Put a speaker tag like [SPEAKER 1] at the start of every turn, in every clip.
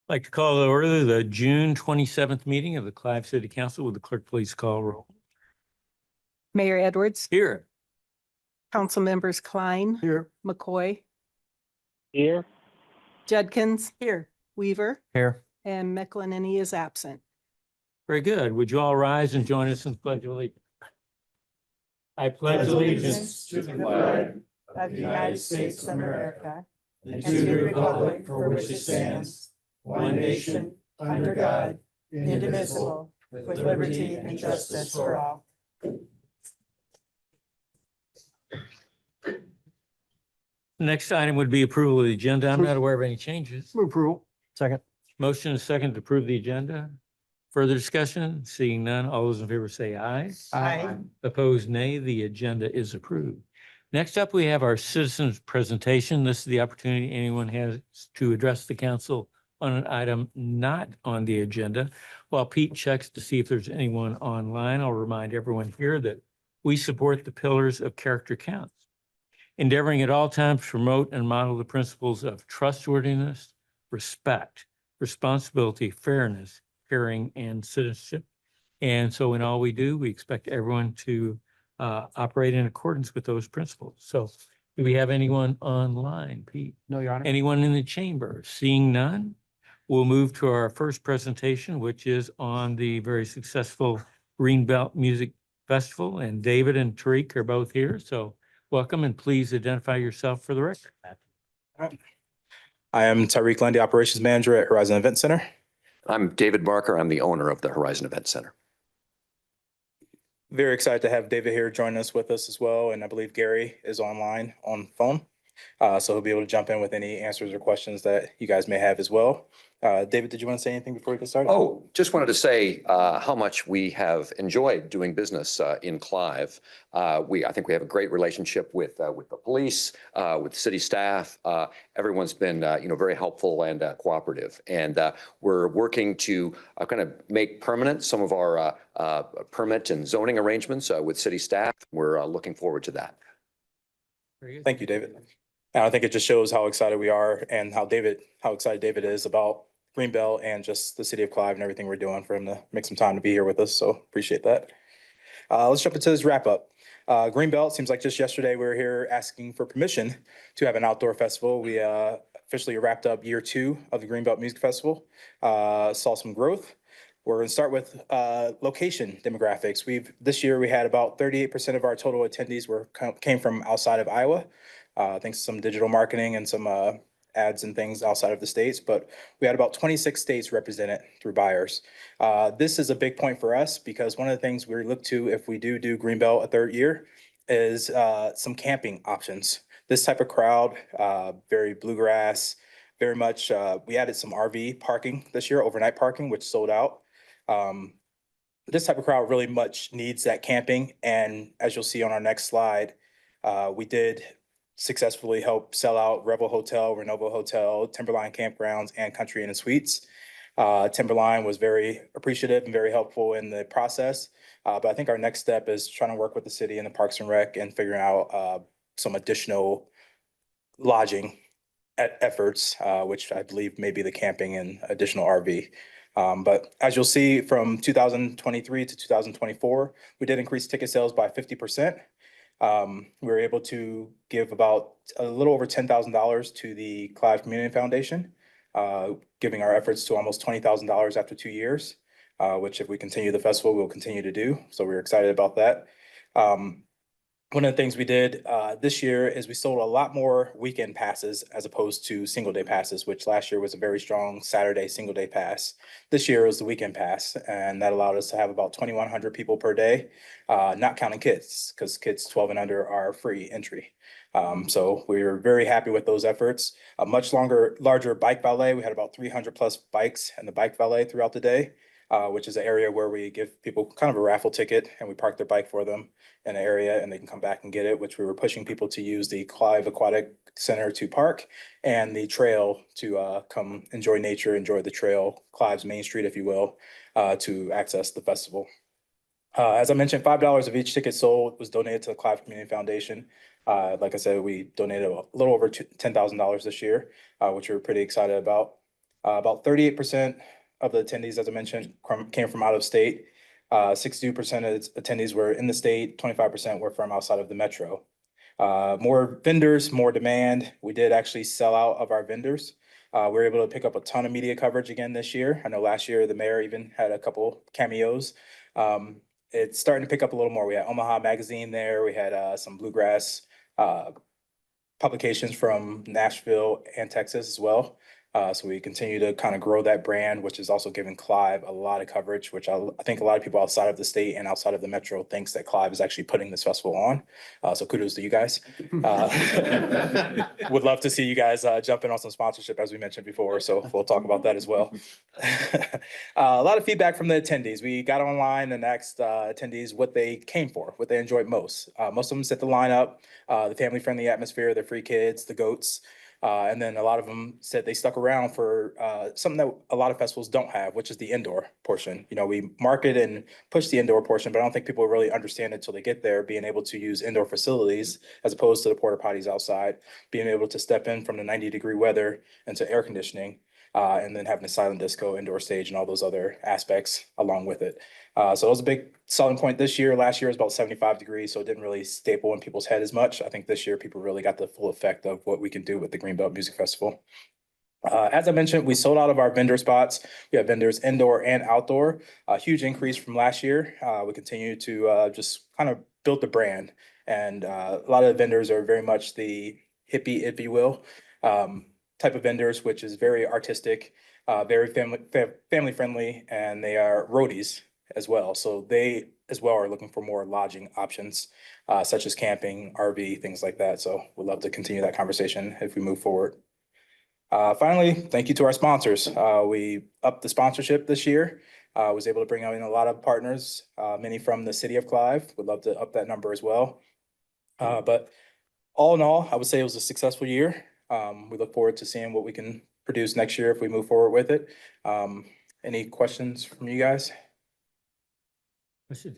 [SPEAKER 1] I'd like to call to order the June 27th meeting of the Clive City Council. Would the clerk please call roll?
[SPEAKER 2] Mayor Edwards,
[SPEAKER 1] Here.
[SPEAKER 2] council members Klein,
[SPEAKER 1] Here.
[SPEAKER 2] McCoy,
[SPEAKER 3] Here.
[SPEAKER 2] Judkins, here, Weaver,
[SPEAKER 1] Here.
[SPEAKER 2] and McElhenney is absent.
[SPEAKER 1] Very good. Would you all rise and join us in the Pledge of Allegiance? I pledge allegiance to the flag
[SPEAKER 2] of the United States of America
[SPEAKER 1] and to the republic for which it stands, one nation, under God,
[SPEAKER 2] indivisible, with liberty and justice for all.
[SPEAKER 1] The next item would be approval of the agenda. I'm not aware of any changes.
[SPEAKER 3] Move approval. Second.
[SPEAKER 1] Motion is second to approve the agenda. Further discussion? Seeing none, all those in favor say aye.
[SPEAKER 2] Aye.
[SPEAKER 1] Opposed, nay. The agenda is approved. Next up, we have our citizens presentation. This is the opportunity anyone has to address the council on an item not on the agenda. While Pete checks to see if there's anyone online, I'll remind everyone here that we support the pillars of character counts, endeavoring at all times to promote and model the principles of trustworthiness, respect, responsibility, fairness, caring, and citizenship. And so in all we do, we expect everyone to operate in accordance with those principles. So do we have anyone online, Pete?
[SPEAKER 3] No, Your Honor.
[SPEAKER 1] Anyone in the chamber? Seeing none, we'll move to our first presentation, which is on the very successful Greenbelt Music Festival. And David and Tariq are both here. So welcome, and please identify yourself for the record.
[SPEAKER 4] I am Tariq Lundy, Operations Manager at Horizon Event Center.
[SPEAKER 5] I'm David Barker. I'm the owner of the Horizon Event Center.
[SPEAKER 4] Very excited to have David here join us with us as well. And I believe Gary is online on phone. So he'll be able to jump in with any answers or questions that you guys may have as well. David, did you want to say anything before we get started?
[SPEAKER 5] Oh, just wanted to say how much we have enjoyed doing business in Clive. I think we have a great relationship with the police, with city staff. Everyone's been very helpful and cooperative, and we're working to kind of make permanent some of our permit and zoning arrangements with city staff. We're looking forward to that.
[SPEAKER 1] Very good.
[SPEAKER 4] Thank you, David. And I think it just shows how excited we are and how excited David is about Greenbelt and just the city of Clive and everything we're doing for him to make some time to be here with us. So appreciate that. Let's jump into this wrap up. Greenbelt, seems like just yesterday we were here asking for permission to have an outdoor festival. We officially wrapped up year 2 of the Greenbelt Music Festival. Saw some growth. We're going to start with location demographics. This year we had about 38% of our total attendees came from outside of Iowa. Thanks to some digital marketing and some ads and things outside of the states, but we had about 26 states represented through buyers. This is a big point for us because one of the things we look to if we do Greenbelt a third year is some camping options. This type of crowd, very bluegrass, very much, we added some RV parking this year, overnight parking, which sold out. This type of crowd really much needs that camping. And as you'll see on our next slide, we did successfully help sell out Revel Hotel, Renovo Hotel, Timberline Campgrounds, and Country Inn and Suites. Timberline was very appreciative and very helpful in the process. But I think our next step is trying to work with the city and the Parks and Rec and figuring out some additional lodging efforts, which I believe may be the camping and additional RV. But as you'll see from 2023 to 2024, we did increase ticket sales by 50%. We were able to give about a little over $10,000 to the Clive Community Foundation, giving our efforts to almost $20,000 after 2 years, which if we continue the festival, we'll continue to do. So we're excited about that. One of the things we did this year is we sold a lot more weekend passes as opposed to single day passes, which last year was a very strong Saturday single day pass. This year was the weekend pass, and that allowed us to have about 2,100 people per day, not counting kids, because kids 12 and under are free entry. So we were very happy with those efforts. A much larger bike valet. We had about 300 plus bikes in the bike valet throughout the day, which is an area where we give people kind of a raffle ticket and we park their bike for them in an area and they can come back and get it, which we were pushing people to use the Clive Aquatic Center to park and the trail to come enjoy nature, enjoy the trail, Clive's Main Street, if you will, to access the festival. As I mentioned, $5 of each ticket sold was donated to the Clive Community Foundation. Like I said, we donated a little over $10,000 this year, which we were pretty excited about. About 38% of the attendees, as I mentioned, came from out of state. 62% of attendees were in the state, 25% were from outside of the metro. More vendors, more demand. We did actually sell out of our vendors. We were able to pick up a ton of media coverage again this year. I know last year the mayor even had a couple cameos. It's starting to pick up a little more. We had Omaha Magazine there. We had some bluegrass publications from Nashville and Texas as well. So we continue to kind of grow that brand, which is also giving Clive a lot of coverage, which I think a lot of people outside of the state and outside of the metro thinks that Clive is actually putting this festival on. So kudos to you guys. Would love to see you guys jump in on some sponsorship, as we mentioned before. So we'll talk about that as well. A lot of feedback from the attendees. We got online and asked attendees what they came for, what they enjoyed most. Most of them set the lineup, the family-friendly atmosphere, the free kids, the goats. And then a lot of them said they stuck around for something that a lot of festivals don't have, which is the indoor portion. You know, we market and push the indoor portion, but I don't think people really understand it until they get there, being able to use indoor facilities as opposed to the porta potties outside, being able to step in from the 90-degree weather into air conditioning, and then having a silent disco indoor stage and all those other aspects along with it. So it was a big selling point this year. Last year was about 75 degrees, so it didn't really staple in people's head as much. I think this year people really got the full effect of what we can do with the Greenbelt Music Festival. As I mentioned, we sold out of our vendor spots. We have vendors indoor and outdoor, a huge increase from last year. We continue to just kind of build the brand. And a lot of the vendors are very much the hippie, if you will, type of vendors, which is very artistic, very family friendly, and they are roadies as well. So they as well are looking for more lodging options, such as camping, RV, things like that. So we'd love to continue that conversation if we move forward. Finally, thank you to our sponsors. We upped the sponsorship this year. Was able to bring in a lot of partners, many from the city of Clive. Would love to up that number as well. But all in all, I would say it was a successful year. We look forward to seeing what we can produce next year if we move forward with it. Any questions from you guys?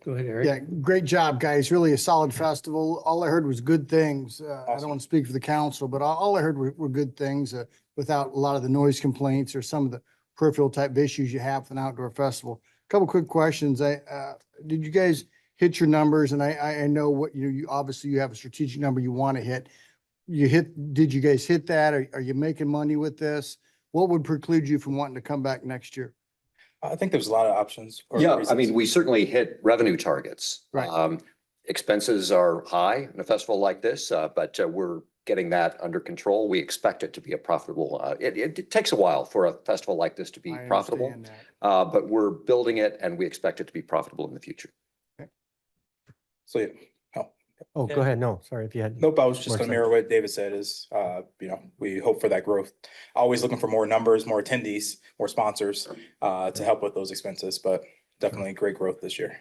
[SPEAKER 1] Go ahead, Eric.
[SPEAKER 6] Yeah, great job, guys. Really a solid festival. All I heard was good things. I
[SPEAKER 4] Awesome.
[SPEAKER 6] don't want to speak for the council, but all I heard were good things without a lot of the noise complaints or some of the peripheral type issues you have with an outdoor festival. Couple quick questions. Did you guys hit your numbers? And I know what you obviously you have a strategic number you want to hit. Did you guys hit that? Are you making money with this? What would preclude you from wanting to come back next year?
[SPEAKER 4] I think there's a lot of options. or
[SPEAKER 5] Yeah, I
[SPEAKER 4] reasons.
[SPEAKER 5] mean, we certainly hit revenue targets.
[SPEAKER 6] Right.
[SPEAKER 5] Expenses are high in a festival like this, but we're getting that under control. We expect it to be a profitable, it takes a while for a festival like this to be
[SPEAKER 6] I
[SPEAKER 5] profitable,
[SPEAKER 6] understand that.
[SPEAKER 5] but we're building it and we expect it to be profitable in the future.
[SPEAKER 4] So yeah,
[SPEAKER 3] Oh, go ahead. No, sorry if you had.
[SPEAKER 4] nope, I was just
[SPEAKER 3] More
[SPEAKER 4] gonna mirror what David said is, we hope for that growth. Always looking for more numbers, more attendees, more sponsors, to help with those expenses, but definitely great growth this year.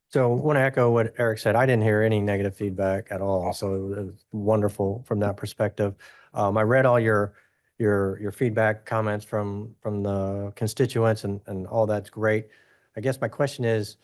[SPEAKER 3] So want to echo what Eric said. I didn't hear any negative feedback at all. So it was wonderful from that perspective. I read all your feedback comments from the constituents and all that's great. I guess my question is,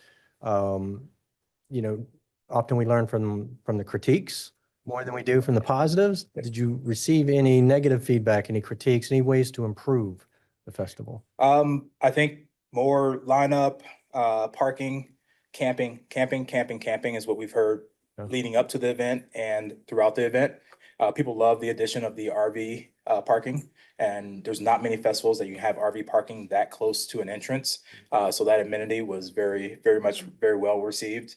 [SPEAKER 3] often we learn from the critiques more than we do from the positives. Did you receive any negative feedback, any critiques, any ways to improve the festival?
[SPEAKER 4] I think more lineup, parking, camping is what we've heard
[SPEAKER 3] Yeah.
[SPEAKER 4] leading up to the event and throughout the event. People love the addition of the RV parking, and there's not many festivals that you have RV parking that close to an entrance. So that amenity was very well received.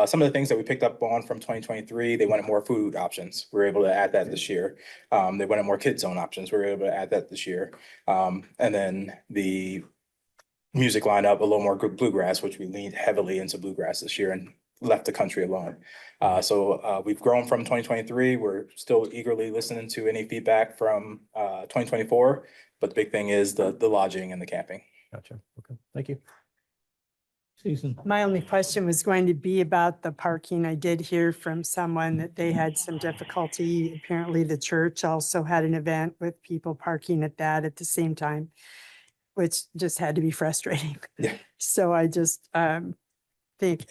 [SPEAKER 4] Some of the things that we picked up on from 2023, they wanted more food options. We were able to add that this year. They wanted more kid zone options. We were able to add that this year. And then the music lineup, a little more bluegrass, which we leaned heavily into bluegrass this year and left the country alone. So we've grown from 2023. We're still eagerly listening to any feedback from 2024, but the big thing is the lodging and the camping.
[SPEAKER 3] Gotcha. Okay. Thank you.
[SPEAKER 1] Susan.
[SPEAKER 2] My only question was going to be about the parking. I did hear from someone that they had some difficulty. Apparently the church also had an event with people parking at that at the same time, which just had to be frustrating.
[SPEAKER 4] Yeah.
[SPEAKER 2] So I just think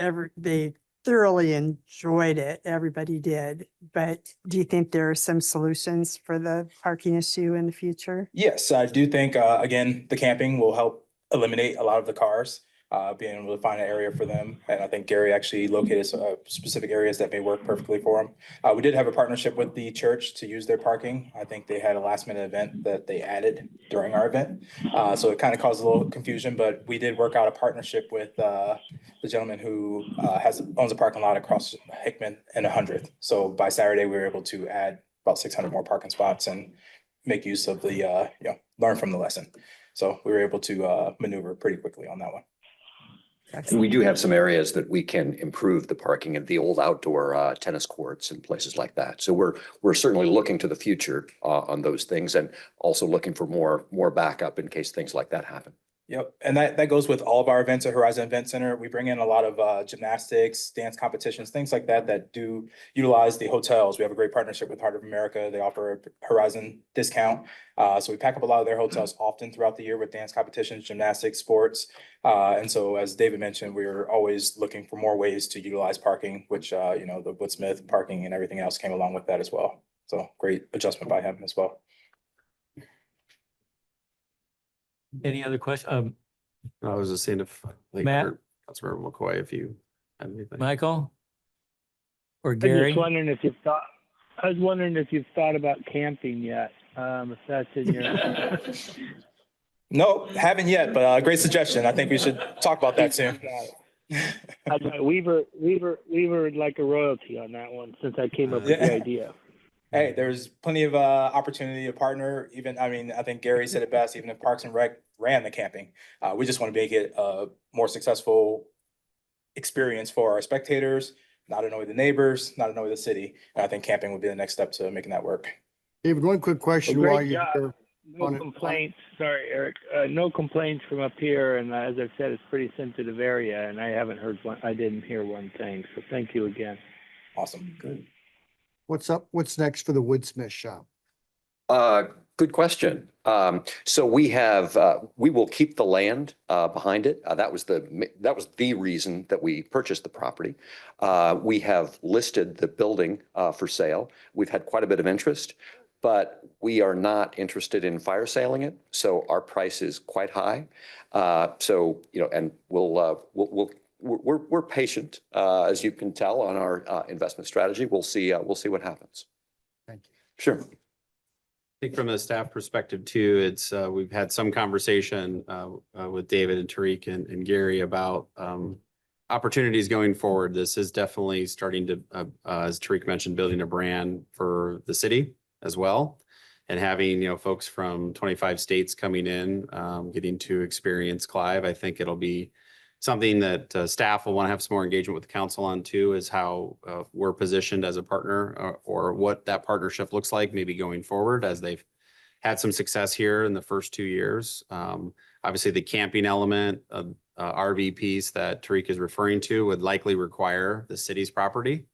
[SPEAKER 2] thoroughly enjoyed it. Everybody did. But do you think there are some solutions for the parking issue in the future?
[SPEAKER 4] Yes, I do think, again, the camping will help eliminate a lot of the cars, being able to find an area for them. And I think Gary actually located some specific areas that may work perfectly for them. We did have a partnership with the church to use their parking. I think they had a last minute event that they added during our event. So it kind of caused a little confusion, but we did work out a partnership with the gentleman who owns a parking lot across Hickman and 100th. So by Saturday, we were able to add about 600 more parking spots and make use of the, learn from the lesson. So we were able to maneuver pretty quickly on that one.
[SPEAKER 5] And we do have some areas that we can improve the parking at the old outdoor tennis courts and places like that. So we're certainly looking to the future on those things and also looking for more backup in case things like that happen.
[SPEAKER 4] Yep, and that goes with all of our events at Horizon Event Center. We bring in a lot of gymnastics, dance competitions, things like that do utilize the hotels. We have a great partnership with Heart of America. They offer a Horizon discount. So we pack up a lot of their hotels often throughout the year with dance competitions, gymnastics, sports. And so as David mentioned, we're always looking for more ways to utilize parking, which, the Woodsmith parking and everything else came along with that as well. So great adjustment by him as well.
[SPEAKER 1] Any other question?
[SPEAKER 7] I was just saying if, like,
[SPEAKER 1] Matt?
[SPEAKER 7] or Councilmember McCoy, if you have anything.
[SPEAKER 1] Michael? Or
[SPEAKER 8] I was
[SPEAKER 1] Gary?
[SPEAKER 8] wondering if you've thought about camping yet, if that's in your.
[SPEAKER 4] No, haven't yet, but great suggestion. I think we should talk about that soon.
[SPEAKER 8] Weaver would like a royalty on that one since I came up with the
[SPEAKER 4] Yeah.
[SPEAKER 8] idea.
[SPEAKER 4] Hey, there's plenty of opportunity to partner. I think Gary said it best, even if Parks and Rec ran the camping. We just want to make it a more successful experience for our spectators, not annoy the neighbors, not annoy the city. And I think camping would be the next step to making that work.
[SPEAKER 6] David, one quick question
[SPEAKER 8] Well,
[SPEAKER 6] while
[SPEAKER 8] great
[SPEAKER 6] you're
[SPEAKER 8] job.
[SPEAKER 6] there.
[SPEAKER 8] No
[SPEAKER 6] On it.
[SPEAKER 8] complaints, sorry, Eric, no complaints from up here, and as I've said, it's a pretty sensitive area, and I didn't hear one thing, so thank you again.
[SPEAKER 4] Awesome. Good.
[SPEAKER 6] What's up? What's next for the Woodsmith shop?
[SPEAKER 5] Good question. So we will keep the land behind it. That was the reason that we purchased the property. We have listed the building for sale. We've had quite a bit of interest, but we are not interested in fire saling it. So our price is quite high. And we're patient, as you can tell on our investment strategy. We'll see what happens.
[SPEAKER 6] Thank you.
[SPEAKER 5] Sure.
[SPEAKER 7] I think from a staff perspective too, it's, we've had some conversation with David and Tariq and Gary about opportunities going forward. This is definitely starting to, as Tariq mentioned, building a brand for the city as well. And having, folks from 25 states coming in, getting to experience Clive, I think it'll be something that staff will want to have some more engagement with the council on too, is how we're positioned as a partner or what that partnership looks like maybe going forward as they've had some success here in the first 2 years. Obviously, the camping element of RV piece that Tariq is referring to would likely require the city's property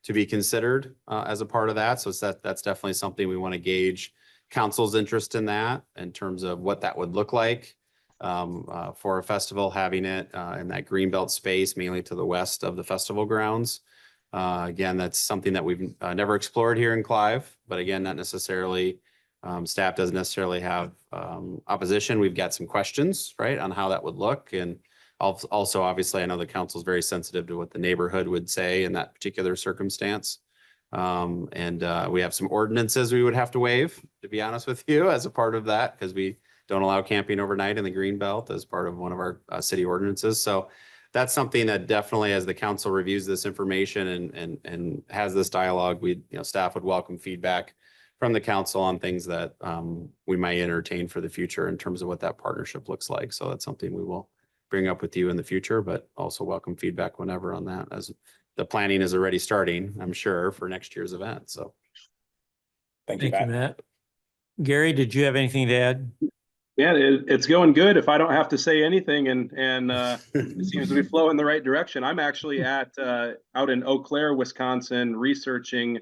[SPEAKER 7] to be considered as a part of that. So that's definitely something we want to gauge council's interest in that in terms of what that would look like. For a festival, having it in that greenbelt space, mainly to the west of the festival grounds. Again, that's something that we've never explored here in Clive, but again, not necessarily, staff doesn't necessarily have opposition. We've got some questions, right, on how that would look. And also, obviously, I know the council is very sensitive to what the neighborhood would say in that particular circumstance. And we have some ordinances we would have to waive, to be honest with you, as a part of that, because we don't allow camping overnight in the green belt as part of one of our city ordinances. So that's something that definitely, as the council reviews this information and has this dialogue, staff would welcome feedback from the council on things that we might entertain for the future in terms of what that partnership looks like. So that's something we will bring up with you in the future, but also welcome feedback whenever on that, as the planning is already starting, I'm sure, for next year's event. So.
[SPEAKER 4] Thank you,
[SPEAKER 1] Thank you,
[SPEAKER 4] Matt.
[SPEAKER 1] Matt. Gary, did you have anything to add?
[SPEAKER 9] Yeah, it's going good. If I don't have to say anything, and it seems to be flowing in the right direction. I'm actually out in Eau Claire, Wisconsin, researching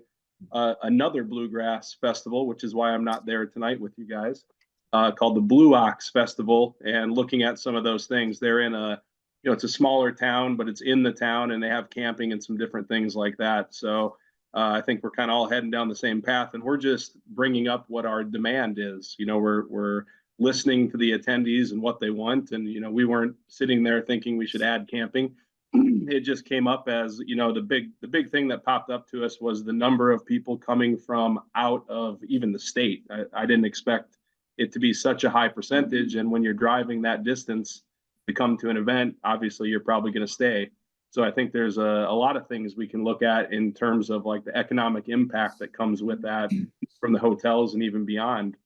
[SPEAKER 9] another bluegrass festival, which is why I'm not there tonight with you guys, called the Blue Ox Festival, and looking at some of those things. They're in a you know, it's a smaller town, but it's in the town and they have camping and some different things like that. So I think we're kind of all heading down the same path, and we're just bringing up what our demand is. You know, we're listening to the attendees and what they want. And, you know, we weren't sitting there thinking we should add camping. It just came up as, you know, the big thing that popped up to us was the number of people coming from out of even the state. I didn't expect it to be such a high percentage. And when you're driving that distance to come to an event, obviously you're probably going to stay. So I think there's a lot of things we can look at in terms of like the economic impact that comes with that from the hotels and even beyond.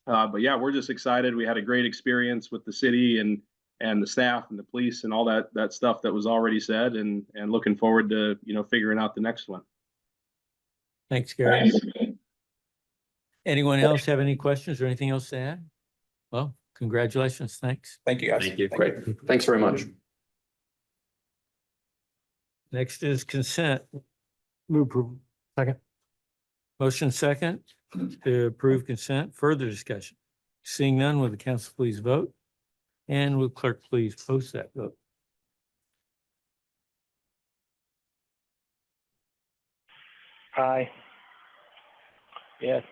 [SPEAKER 9] But yeah, we're just excited. We had a great experience with the city and the staff and the police and all that stuff that was already said, and looking forward to, you know, figuring out the next one.
[SPEAKER 1] Thanks, Gary. Anyone else have any questions or anything else to add? Well, congratulations. Thanks.
[SPEAKER 4] Thank you, guys.
[SPEAKER 7] Thank you.
[SPEAKER 5] Great. Thanks very much.
[SPEAKER 1] Next is consent.
[SPEAKER 3] Move approval. Second.
[SPEAKER 1] Motion second to approve consent. Further discussion. Seeing none, will the council please vote? And will clerk please post that vote?
[SPEAKER 8] Aye. Yes.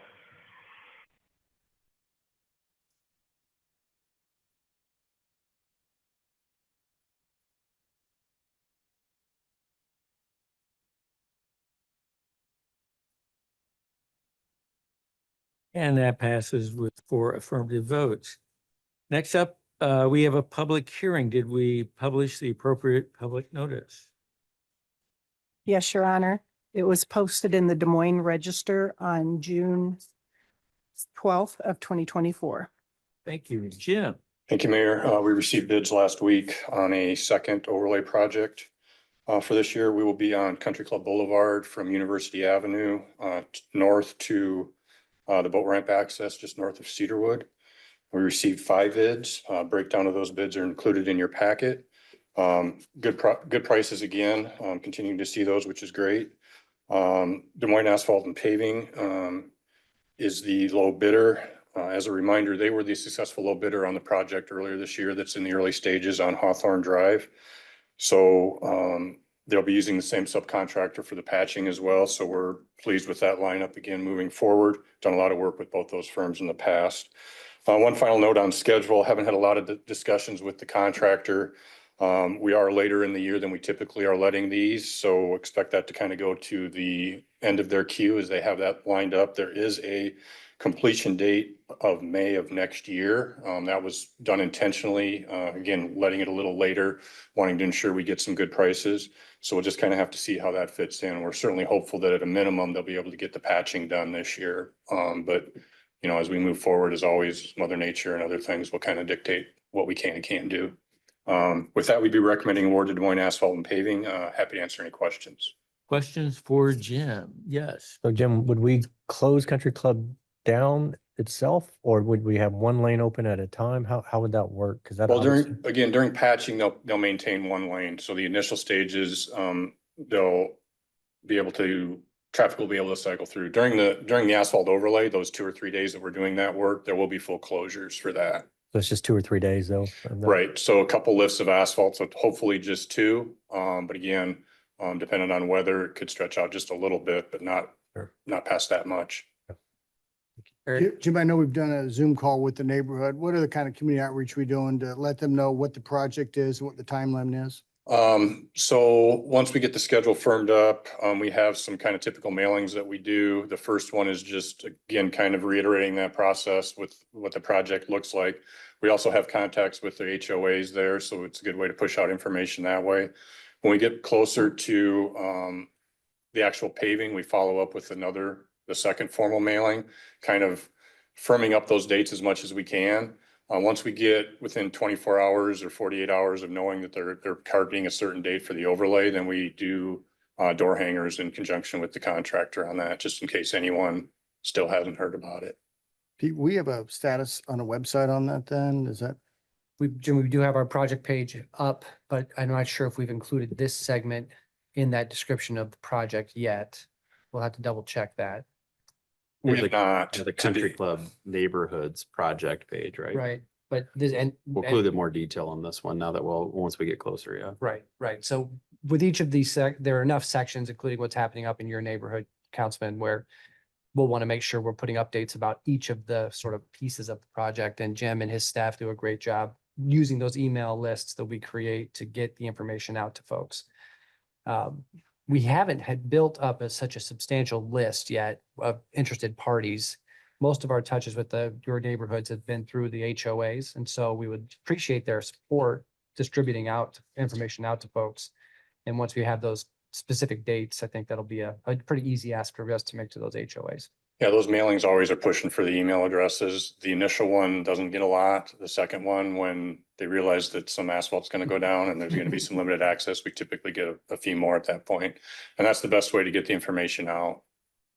[SPEAKER 1] And that passes with 4 affirmative votes. Next up, we have a public hearing. Did we publish the appropriate public notice?
[SPEAKER 10] Yes, Your Honor. It was posted in the Des Moines Register on June 12th of 2024.
[SPEAKER 1] Thank you, Jim.
[SPEAKER 11] Thank you, Mayor. We received bids last week on a second overlay project. For this year, we will be on Country Club Boulevard from University Avenue north to the boat ramp access just north of Cedarwood. We received 5 bids. Breakdown of those bids are included in your packet. Good prices again. Continuing to see those, which is great. Des Moines Asphalt and Paving is the low bidder. As a reminder, they were the successful low bidder on the project earlier this year that's in the early stages on Hawthorne Drive. So they'll be using the same subcontractor for the patching as well. So we're pleased with that lineup again moving forward. Done a lot of work with both those firms in the past. One final note on schedule. Haven't had a lot of discussions with the contractor. We are later in the year than we typically are letting these. So expect that to kind of go to the end of their queue as they have that lined up. There is a completion date of May of next year. That was done intentionally. Again, letting it a little later, wanting to ensure we get some good prices. So we'll just kind of have to see how that fits in. We're certainly hopeful that at a minimum, they'll be able to get the patching done this year. But you know, as we move forward, as always, Mother Nature and other things will kind of dictate what we can and can't do. With that, we'd be recommending award to Des Moines Asphalt and Paving. Happy to answer any questions.
[SPEAKER 1] Questions for Jim? Yes.
[SPEAKER 3] So Jim, would we close Country Club down itself, or would we have one lane open at a time? How would that work? Because that
[SPEAKER 11] Well, during patching, they'll maintain one lane. So the initial stages, they'll be able to, traffic will be able to cycle through. During the asphalt overlay, those 2 or 3 days that we're doing that work, there will be full closures for that.
[SPEAKER 3] So it's just 2 or 3 days though.
[SPEAKER 11] Right. So a couple lifts of asphalt, so hopefully just 2. But again, depending on weather, it could stretch out just a little bit, but not past that much.
[SPEAKER 6] Jim, I know we've done a Zoom call with the neighborhood. What are the kind of community outreach we're doing to let them know what the project is, what the timeline is?
[SPEAKER 11] So once we get the schedule firmed up, we have some kind of typical mailings that we do. The first one is just, again, kind of reiterating that process with what the project looks like. We also have contacts with the HOAs there, so it's a good way to push out information that way. When we get closer to the actual paving, we follow up with the second formal mailing, kind of firming up those dates as much as we can. Once we get within 24 hours or 48 hours of knowing that they're targeting a certain date for the overlay, then we do door hangers in conjunction with the contractor on that, just in case anyone still hasn't heard about it.
[SPEAKER 6] Pete, we have a status on a website on that then? Is that?
[SPEAKER 12] Jim, we do have our project page up, but I'm not sure if we've included this segment in that description of the project yet. We'll have to double check that.
[SPEAKER 11] We have not.
[SPEAKER 7] The Country Club Neighborhoods project page, right?
[SPEAKER 12] Right. but this,
[SPEAKER 7] We'll include more detail on this one now that once we get closer, yeah.
[SPEAKER 12] right. So with each of these there are enough sections, including what's happening up in your neighborhood, Councilman, where we'll want to make sure we're putting updates about each of the sort of pieces of the project, and Jim and his staff do a great job using those email lists that we create to get the information out to folks. We haven't had built up such a substantial list yet of interested parties. Most of our touches with your neighborhoods have been through the HOAs, and so we would appreciate their support distributing out information out to folks. And once we have those specific dates, I think that'll be a pretty easy ask for us to make to those HOAs.
[SPEAKER 11] Yeah, those mailings always are pushing for the email addresses. The initial one doesn't get a lot. The second one, when they realize that some asphalt's going to go down and there's going to be some limited access, we typically get a few more at that point. And that's the best way to get the information out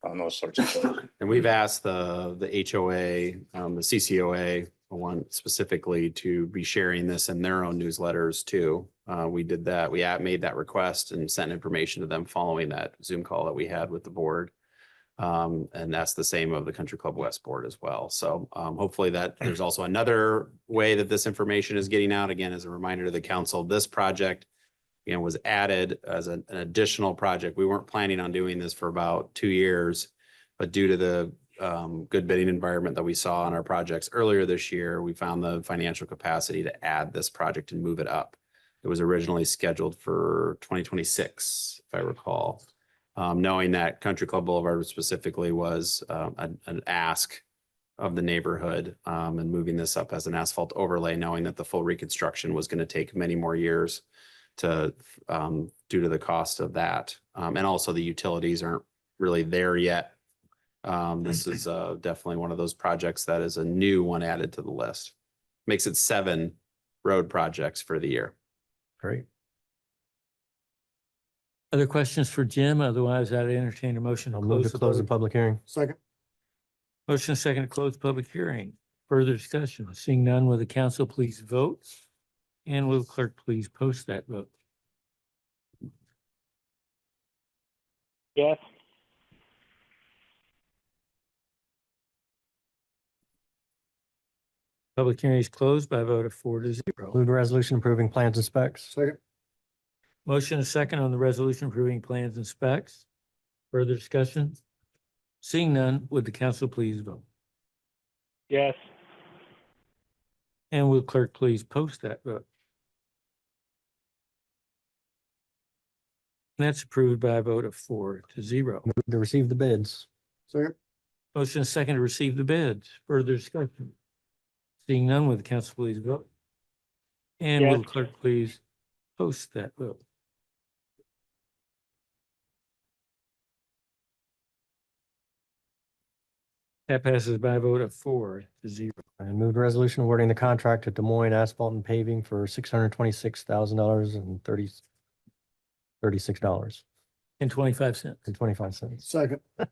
[SPEAKER 11] on those sorts of things.
[SPEAKER 7] And we've asked the HOA, the CCOA one specifically to be sharing this in their own newsletters too. We did that. We made that request and sent information to them following that Zoom call that we had with the board. And that's the same of the Country Club West board as well. So hopefully that there's also another way that this information is getting out. Again, as a reminder to the council, this project, you know, was added as an additional project. We weren't planning on doing this for about 2 years, but due to the good bidding environment that we saw on our projects earlier this year, we found the financial capacity to add this project and move it up. It was originally scheduled for 2026, if I recall. Knowing that Country Club Boulevard specifically was an ask of the neighborhood, and moving this up as an asphalt overlay, knowing that the full reconstruction was going to take many more years to due to the cost of that. And also the utilities aren't really there yet. This is definitely one of those projects that is a new one added to the list. Makes it 7 road projects for the year.
[SPEAKER 3] Great.
[SPEAKER 1] Other questions for Jim? Otherwise, I'd entertain a motion to
[SPEAKER 3] I'll move
[SPEAKER 1] close
[SPEAKER 3] to close the public hearing.
[SPEAKER 6] Second.
[SPEAKER 1] Motion second to close public hearing. Further discussion. Seeing none, will the council please vote? And will the clerk please post that vote?
[SPEAKER 8] Yes.
[SPEAKER 1] Public hearing is closed by a vote of 4-0.
[SPEAKER 3] Move the resolution approving plans and specs.
[SPEAKER 6] Second.
[SPEAKER 1] Motion is second on the resolution approving plans and specs. Further discussion? Seeing none, would the council please vote?
[SPEAKER 8] Yes.
[SPEAKER 1] And will clerk please post that vote? And that's approved by a vote of 4-0.
[SPEAKER 3] Move to receive the bids.
[SPEAKER 6] Second.
[SPEAKER 1] Motion is second to receive the bids. Further discussion? Seeing none, would the council please vote? And will the
[SPEAKER 8] Yes.
[SPEAKER 1] clerk please post that vote? That passes by a vote of 4-0.
[SPEAKER 3] And move the resolution awarding the contract to Des Moines Asphalt and Paving for $626,000 and $36
[SPEAKER 1] And 25 cents.
[SPEAKER 3] and 25 cents.
[SPEAKER 6] Second.
[SPEAKER 3] I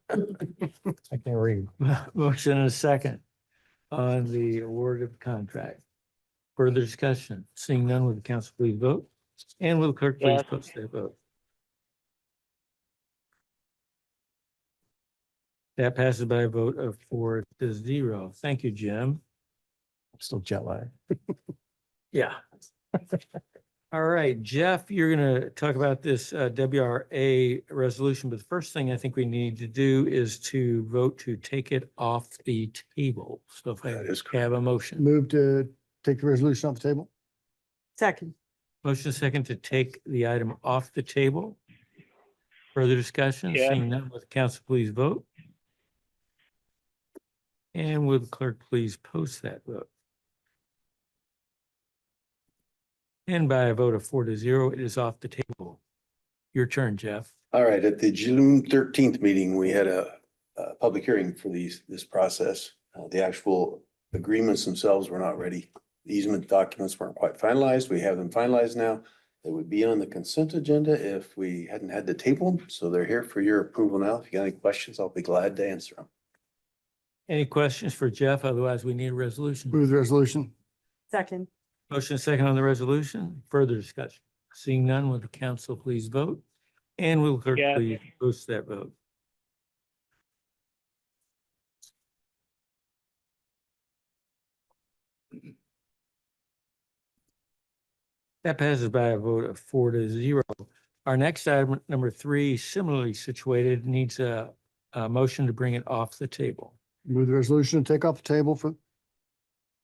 [SPEAKER 3] can't read.
[SPEAKER 1] Motion and a second on the award of contract. Further discussion? Seeing none, will the council please vote? And will the clerk please
[SPEAKER 8] Yes.
[SPEAKER 1] post that vote? That passes by a vote of 4-0. Thank you, Jim.
[SPEAKER 3] I'm still jet lagged.
[SPEAKER 1] Yeah. All right, Jeff, you're going to talk about this WRA resolution, but the first thing I think we need to do is to vote to take it off the table. So if I
[SPEAKER 11] That is
[SPEAKER 1] have a motion.
[SPEAKER 6] Move to take the resolution off the table.
[SPEAKER 2] Second.
[SPEAKER 1] Motion second to take the item off the table. Further discussion?
[SPEAKER 8] Yes.
[SPEAKER 1] Seeing none, will the council please vote? And will the clerk please post that vote? And by a vote of 4-0, it is off the table. Your turn, Jeff.
[SPEAKER 13] All right, at the June 13th meeting, we had a public hearing for this process. The actual agreements themselves were not ready. The easement documents weren't quite finalized. We have them finalized now. They would be on the consent agenda if we hadn't had to table them. So they're here for your approval now. If you got any questions, I'll be glad to answer them.
[SPEAKER 1] Any questions for Jeff? Otherwise, we need a resolution.
[SPEAKER 6] Move the resolution.
[SPEAKER 2] Second.
[SPEAKER 1] Motion second on the resolution. Further discussion. Seeing none, will the council please vote? And will the clerk
[SPEAKER 8] Yes.
[SPEAKER 1] please post that vote? That passes by a vote of 4-0. Our next item, number 3, similarly situated, needs a motion to bring it off the table.
[SPEAKER 6] Move the resolution to take off the table for,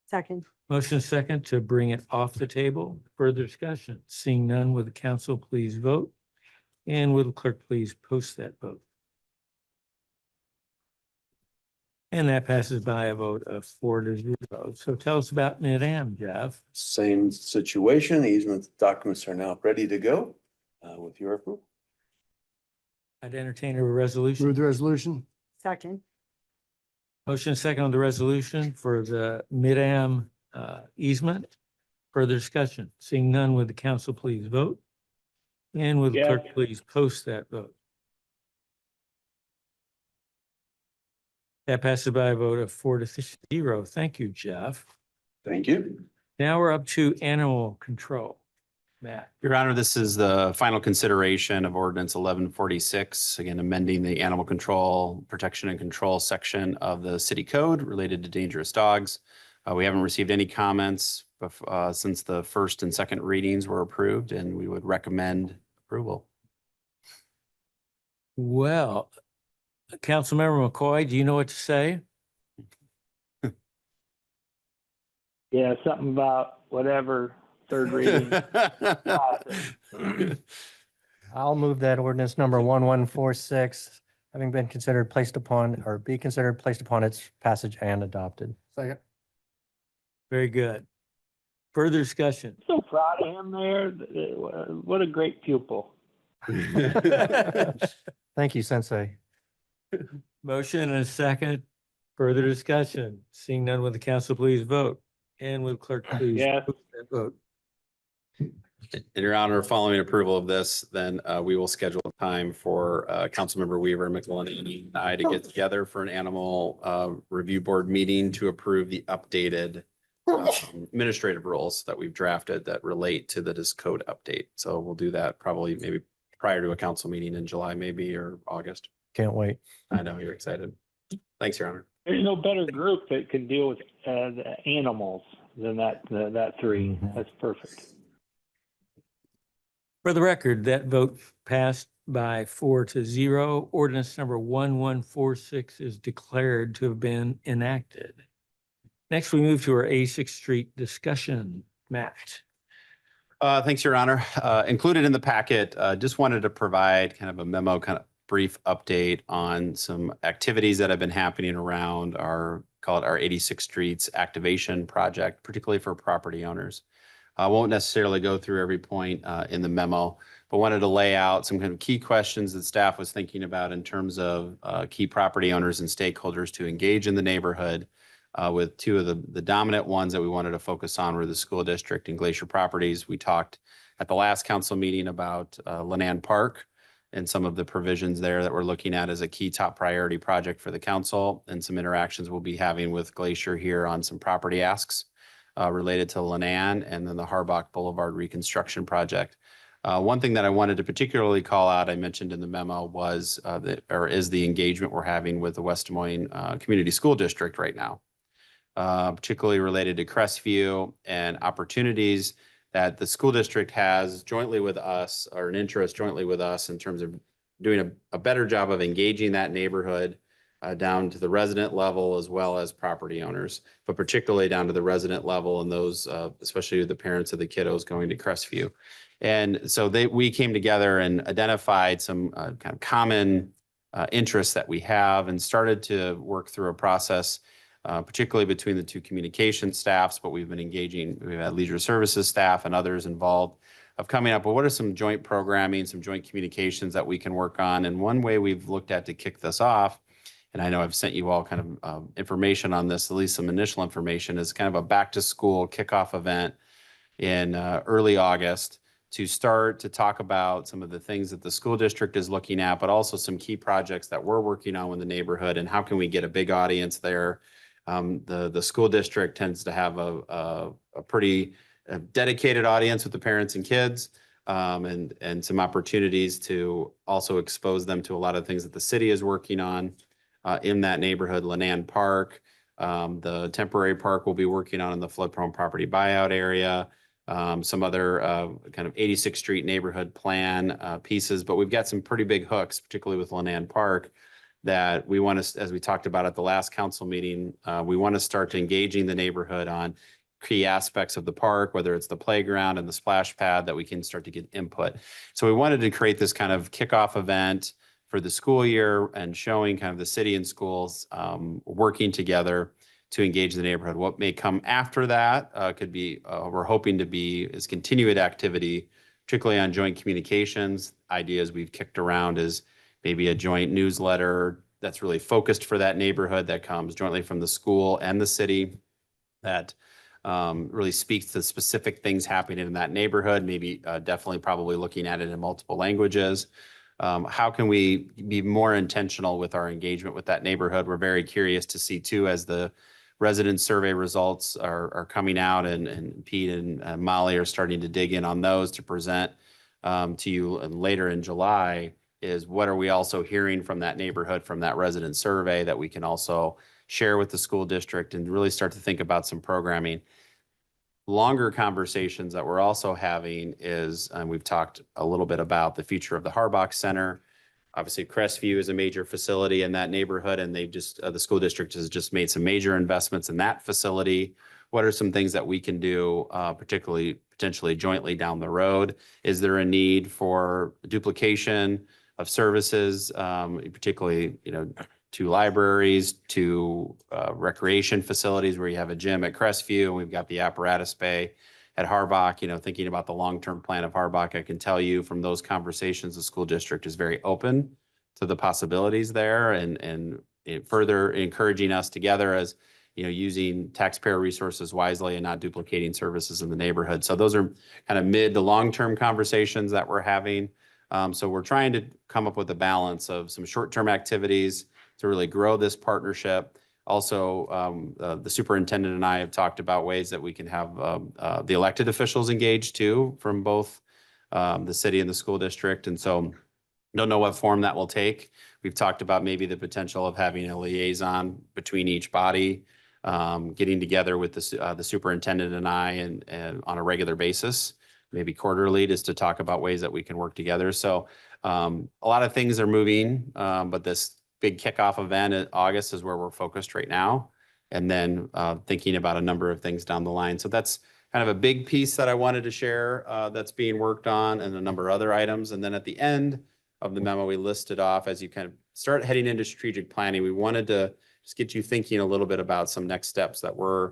[SPEAKER 2] Second.
[SPEAKER 1] Motion second to bring it off the table. Further discussion? Seeing none, will the council please vote? And will the clerk please post that vote? And that passes by a vote of 4-0. So tell us about Mid-Am, Jeff.
[SPEAKER 13] Same situation. Easement documents are now ready to go with your approval.
[SPEAKER 1] I'd entertain a resolution.
[SPEAKER 6] move the resolution.
[SPEAKER 2] Second.
[SPEAKER 1] Motion second on the resolution for the Mid-Am easement. Further discussion? Seeing none, would the council please vote? And would the
[SPEAKER 8] Yes.
[SPEAKER 1] clerk please post that vote? That passes by a vote of 4-0. Thank you, Jeff.
[SPEAKER 13] Thank you.
[SPEAKER 1] Now we're up to animal control. Matt.
[SPEAKER 7] Your Honor, this is the final consideration of ordinance 1146, again amending the animal control, protection and control section of the city code related to dangerous dogs. We haven't received any comments since the first and second readings were approved, and we would recommend approval.
[SPEAKER 1] Well, Councilmember McCoy, do you know what to say?
[SPEAKER 8] Yeah, something about whatever third reading.
[SPEAKER 3] I'll move that ordinance number 1146, having been considered placed upon or be considered placed upon its passage and adopted.
[SPEAKER 6] Second.
[SPEAKER 1] Very good. Further discussion?
[SPEAKER 8] So proud of him there. What a great pupil.
[SPEAKER 3] Thank you, Sensei.
[SPEAKER 1] Motion and a second. Further discussion? Seeing none, will the council please vote? And will clerk please
[SPEAKER 8] Yes.
[SPEAKER 1] post that vote?
[SPEAKER 7] In your honor, following approval of this, then we will schedule time for Councilmember Weaver, McElhenney, and I to get together for an animal review board meeting to approve the updated administrative rules that we've drafted that relate to this code update. So we'll do that probably maybe prior to a council meeting in July, maybe, or August.
[SPEAKER 3] Can't wait.
[SPEAKER 7] I know you're excited. Thanks, Your Honor.
[SPEAKER 8] There's no better group that can deal with the animals than that three. That's perfect.
[SPEAKER 1] For the record, that vote passed by 4-0. Ordinance number 1146 is declared to have been enacted. Next, we move to our 86th Street discussion. Matt.
[SPEAKER 7] Thanks, Your Honor. Included in the packet, just wanted to provide kind of a memo, kind of brief update on some activities that have been happening around our 86th Streets activation project, particularly for property owners. I won't necessarily go through every point in the memo, but wanted to lay out some kind of key questions that staff was thinking about in terms of key property owners and stakeholders to engage in the neighborhood. With two of the dominant ones that we wanted to focus on were the school district and Glacier Properties. We talked at the last council meeting about Lanand Park and some of the provisions there that we're looking at as a key top priority project for the council, and some interactions we'll be having with Glacier here on some property asks related to Lanand and then the Harbach Boulevard reconstruction project. One thing that I wanted to particularly call out, I mentioned in the memo, was is the engagement we're having with the West Des Moines Community School District right now, particularly related to Crestview and opportunities that the school district has jointly with us, or an interest jointly with us in terms of doing a better job of engaging that neighborhood down to the resident level as well as property owners, but particularly down to the resident level and those, especially the parents of the kiddos going to Crestview. And so we came together and identified some kind of common interests that we have and started to work through a process, particularly between the two communication staffs, but we've been engaging, we've had leisure services staff and others involved, of coming up with what are some joint programming, some joint communications that we can work on. And one way we've looked at to kick this off, and I know I've sent you all kind of information on this, at least some initial information, is kind of a back to school kickoff event in early August to start to talk about some of the things that the school district is looking at, but also some key projects that we're working on in the neighborhood and how can we get a big audience there. The school district tends to have a pretty dedicated audience with the parents and kids, and some opportunities to also expose them to a lot of things that the city is working on in that neighborhood. Lanand Park, the temporary park we'll be working on in the flood prone property buyout area, some other kind of 86th Street neighborhood plan pieces, but we've got some pretty big hooks, particularly with Lenan Park, that we want to, as we talked about at the last council meeting, we want to start engaging the neighborhood on key aspects of the park, whether it's the playground and the splash pad, that we can start to get input. So we wanted to create this kind of kickoff event for the school year and showing kind of the city and schools working together to engage the neighborhood. What may come after that could be, we're hoping to be, is continued activity, particularly on joint communications. Ideas we've kicked around is maybe a joint newsletter that's really focused for that neighborhood, that comes jointly from the school and the city, that really speaks to specific things happening in that neighborhood, maybe definitely probably looking at it in multiple languages. How can we be more intentional with our engagement with that neighborhood? We're very curious to see too, as the resident survey results are coming out, and Pete and Molly are starting to dig in on those to present to you later in July, is what are we also hearing from that neighborhood, from that resident survey, that we can also share with the school district and really start to think about some programming. Longer conversations that we're also having is, and we've talked a little bit about the future of the Harbach Center. Obviously, Crestview is a major facility in that neighborhood, and they've just, the school district has just made some major investments in that facility. What are some things that we can do, particularly potentially jointly down the road? Is there a need for duplication of services, particularly, you know, to libraries, to recreation facilities where you have a gym at Crestview, and we've got the apparatus bay at Harbach? You know, thinking about the long-term plan of Harbach, I can tell you from those conversations, the school district is very open to the possibilities there, and further encouraging us together as, you know, using taxpayer resources wisely and not duplicating services in the neighborhood. So those are kind of mid to long-term conversations that we're having. So we're trying to come up with a balance of some short-term activities to really grow this partnership. Also, the superintendent and I have talked about ways that we can have the elected officials engaged too, from both the city and the school district. And so don't know what form that will take. We've talked about maybe the potential of having a liaison between each body, getting together with the superintendent and I and on a regular basis, maybe quarterly, just to talk about ways that we can work together. So a lot of things are moving, but this big kickoff event in August is where we're focused right now. And then thinking about a number of things down the line. So that's kind of a big piece that I wanted to share that's being worked on, and a number of other items. And then at the end of the memo, we listed off, as you kind of start heading into strategic planning, we wanted to just get you thinking a little bit about some next steps that we're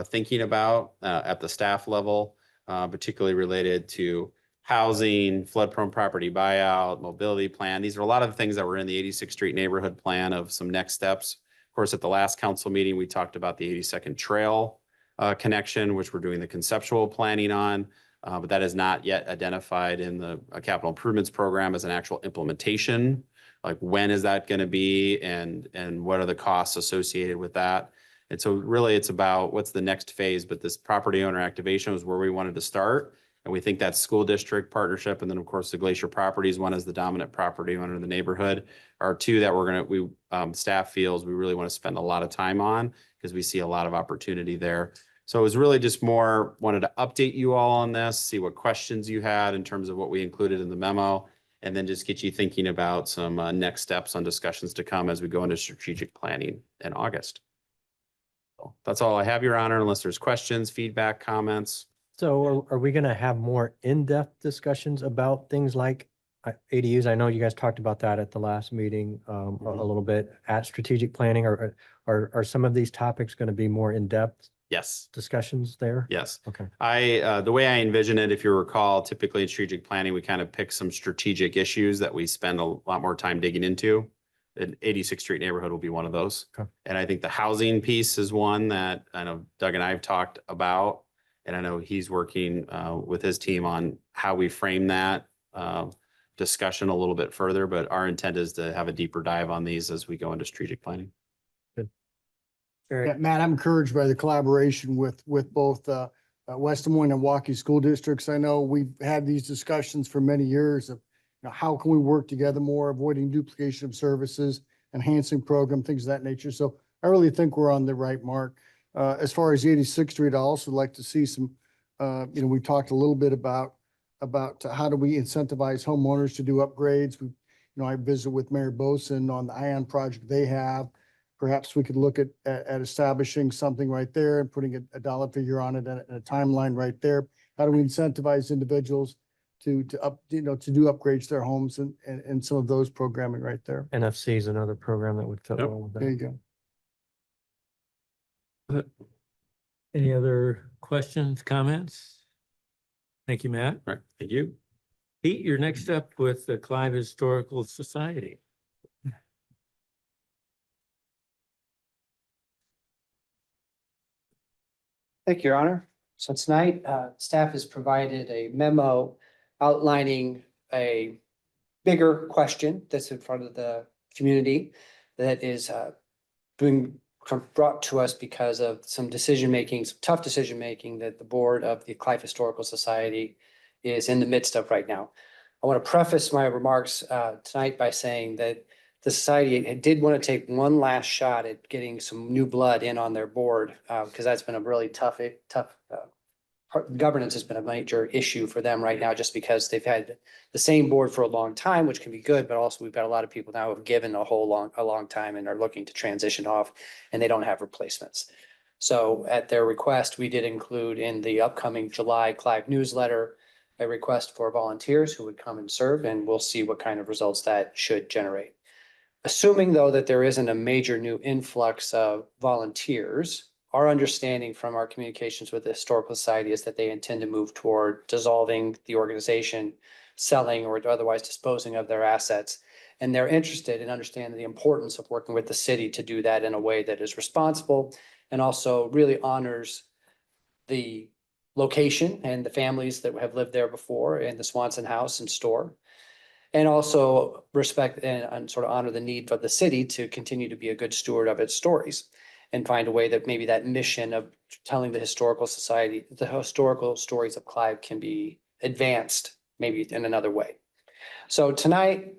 [SPEAKER 7] thinking about at the staff level, particularly related to housing, flood-prone property buyout, mobility plan. These are a lot of the things that were in the 86th Street neighborhood plan of some next steps. Of course, at the last council meeting, we talked about the 82nd Trail connection, which we're doing the conceptual planning on, but that is not yet identified in the capital improvements program as an actual implementation. Like, when is that going to be, and what are the costs associated with that? And so really it's about what's the next phase, but this property owner activation was where we wanted to start. And we think that school district partnership, and then of course the Glacier Properties one as the dominant property owner in the neighborhood, are two that staff feels we really want to spend a lot of time on, because we see a lot of opportunity there. So it was really just wanted to update you all on this, see what questions you had in terms of what we included in the memo, and then just get you thinking about some next steps on discussions to come as we go into strategic planning in August. So that's all I have, Your Honor, unless there's questions, feedback, comments.
[SPEAKER 3] So are we going to have more in-depth discussions about things like ADUs? I know you guys talked about that at the last meeting a little bit at strategic planning. Are some of these topics going to be more in-depth?
[SPEAKER 7] Yes.
[SPEAKER 3] Discussions there?
[SPEAKER 7] Yes.
[SPEAKER 3] Okay.
[SPEAKER 7] The way I envision it, if you recall, typically in strategic planning, we kind of pick some strategic issues that we spend a lot more time digging into. The 86th Street neighborhood will be one of those.
[SPEAKER 3] Okay.
[SPEAKER 7] And I think the housing piece is one that I know Doug and I have talked about. And I know he's working with his team on how we frame that discussion a little bit further, but our intent is to have a deeper dive on these as we go into strategic planning.
[SPEAKER 3] Good.
[SPEAKER 6] Yeah, Matt, I'm encouraged by the collaboration with both West Des Moines and Waukee school districts. I know we've had these discussions for many years of, you know, how can we work together more, avoiding duplication of services, enhancing program, things of that nature. So I really think we're on the right mark. As far as 86th Street, I also like to see some we talked a little bit about how do we incentivize homeowners to do upgrades. I visit with Mayor Boson on the ION project they have. Perhaps we could look at establishing something right there and putting a dollar figure on it and a timeline right there. How do we incentivize individuals to do upgrades to their homes and some of those programming right there.
[SPEAKER 3] NFC is another program that would fit
[SPEAKER 1] Yep.
[SPEAKER 3] well with
[SPEAKER 6] There
[SPEAKER 3] that.
[SPEAKER 6] you go.
[SPEAKER 1] Any other questions, comments? Thank you, Matt.
[SPEAKER 7] All right, thank you.
[SPEAKER 1] Pete, you're next up with the Clive Historical Society.
[SPEAKER 14] Thank you, Your Honor. So tonight, staff has provided a memo outlining a bigger question that's in front of the community that is being brought to us because of some decision-making, some tough decision-making that the board of the Clive Historical Society is in the midst of right now. I want to preface my remarks tonight by saying that the society did want to take one last shot at getting some new blood in on their board because that's been a really tough governance has been a major issue for them right now, just because they've had the same board for a long time, which can be good, but also we've got a lot of people now who have given a long time and are looking to transition off, and they don't have replacements. So at their request, we did include in the upcoming July Clive newsletter a request for volunteers who would come and serve, and we'll see what kind of results that should generate. Assuming though that there isn't a major new influx of volunteers, our understanding from our communications with the Historical Society is that they intend to move toward dissolving the organization, selling or otherwise disposing of their assets. And they're interested in understanding the importance of working with the city to do that in a way that is responsible and also really honors the location and the families that have lived there before in the Swanson House and store. And also respect and sort of honor the need for the city to continue to be a good steward of its stories and find a way that maybe that mission of telling the historical society, the historical stories of Clive can be advanced maybe in another way. So tonight,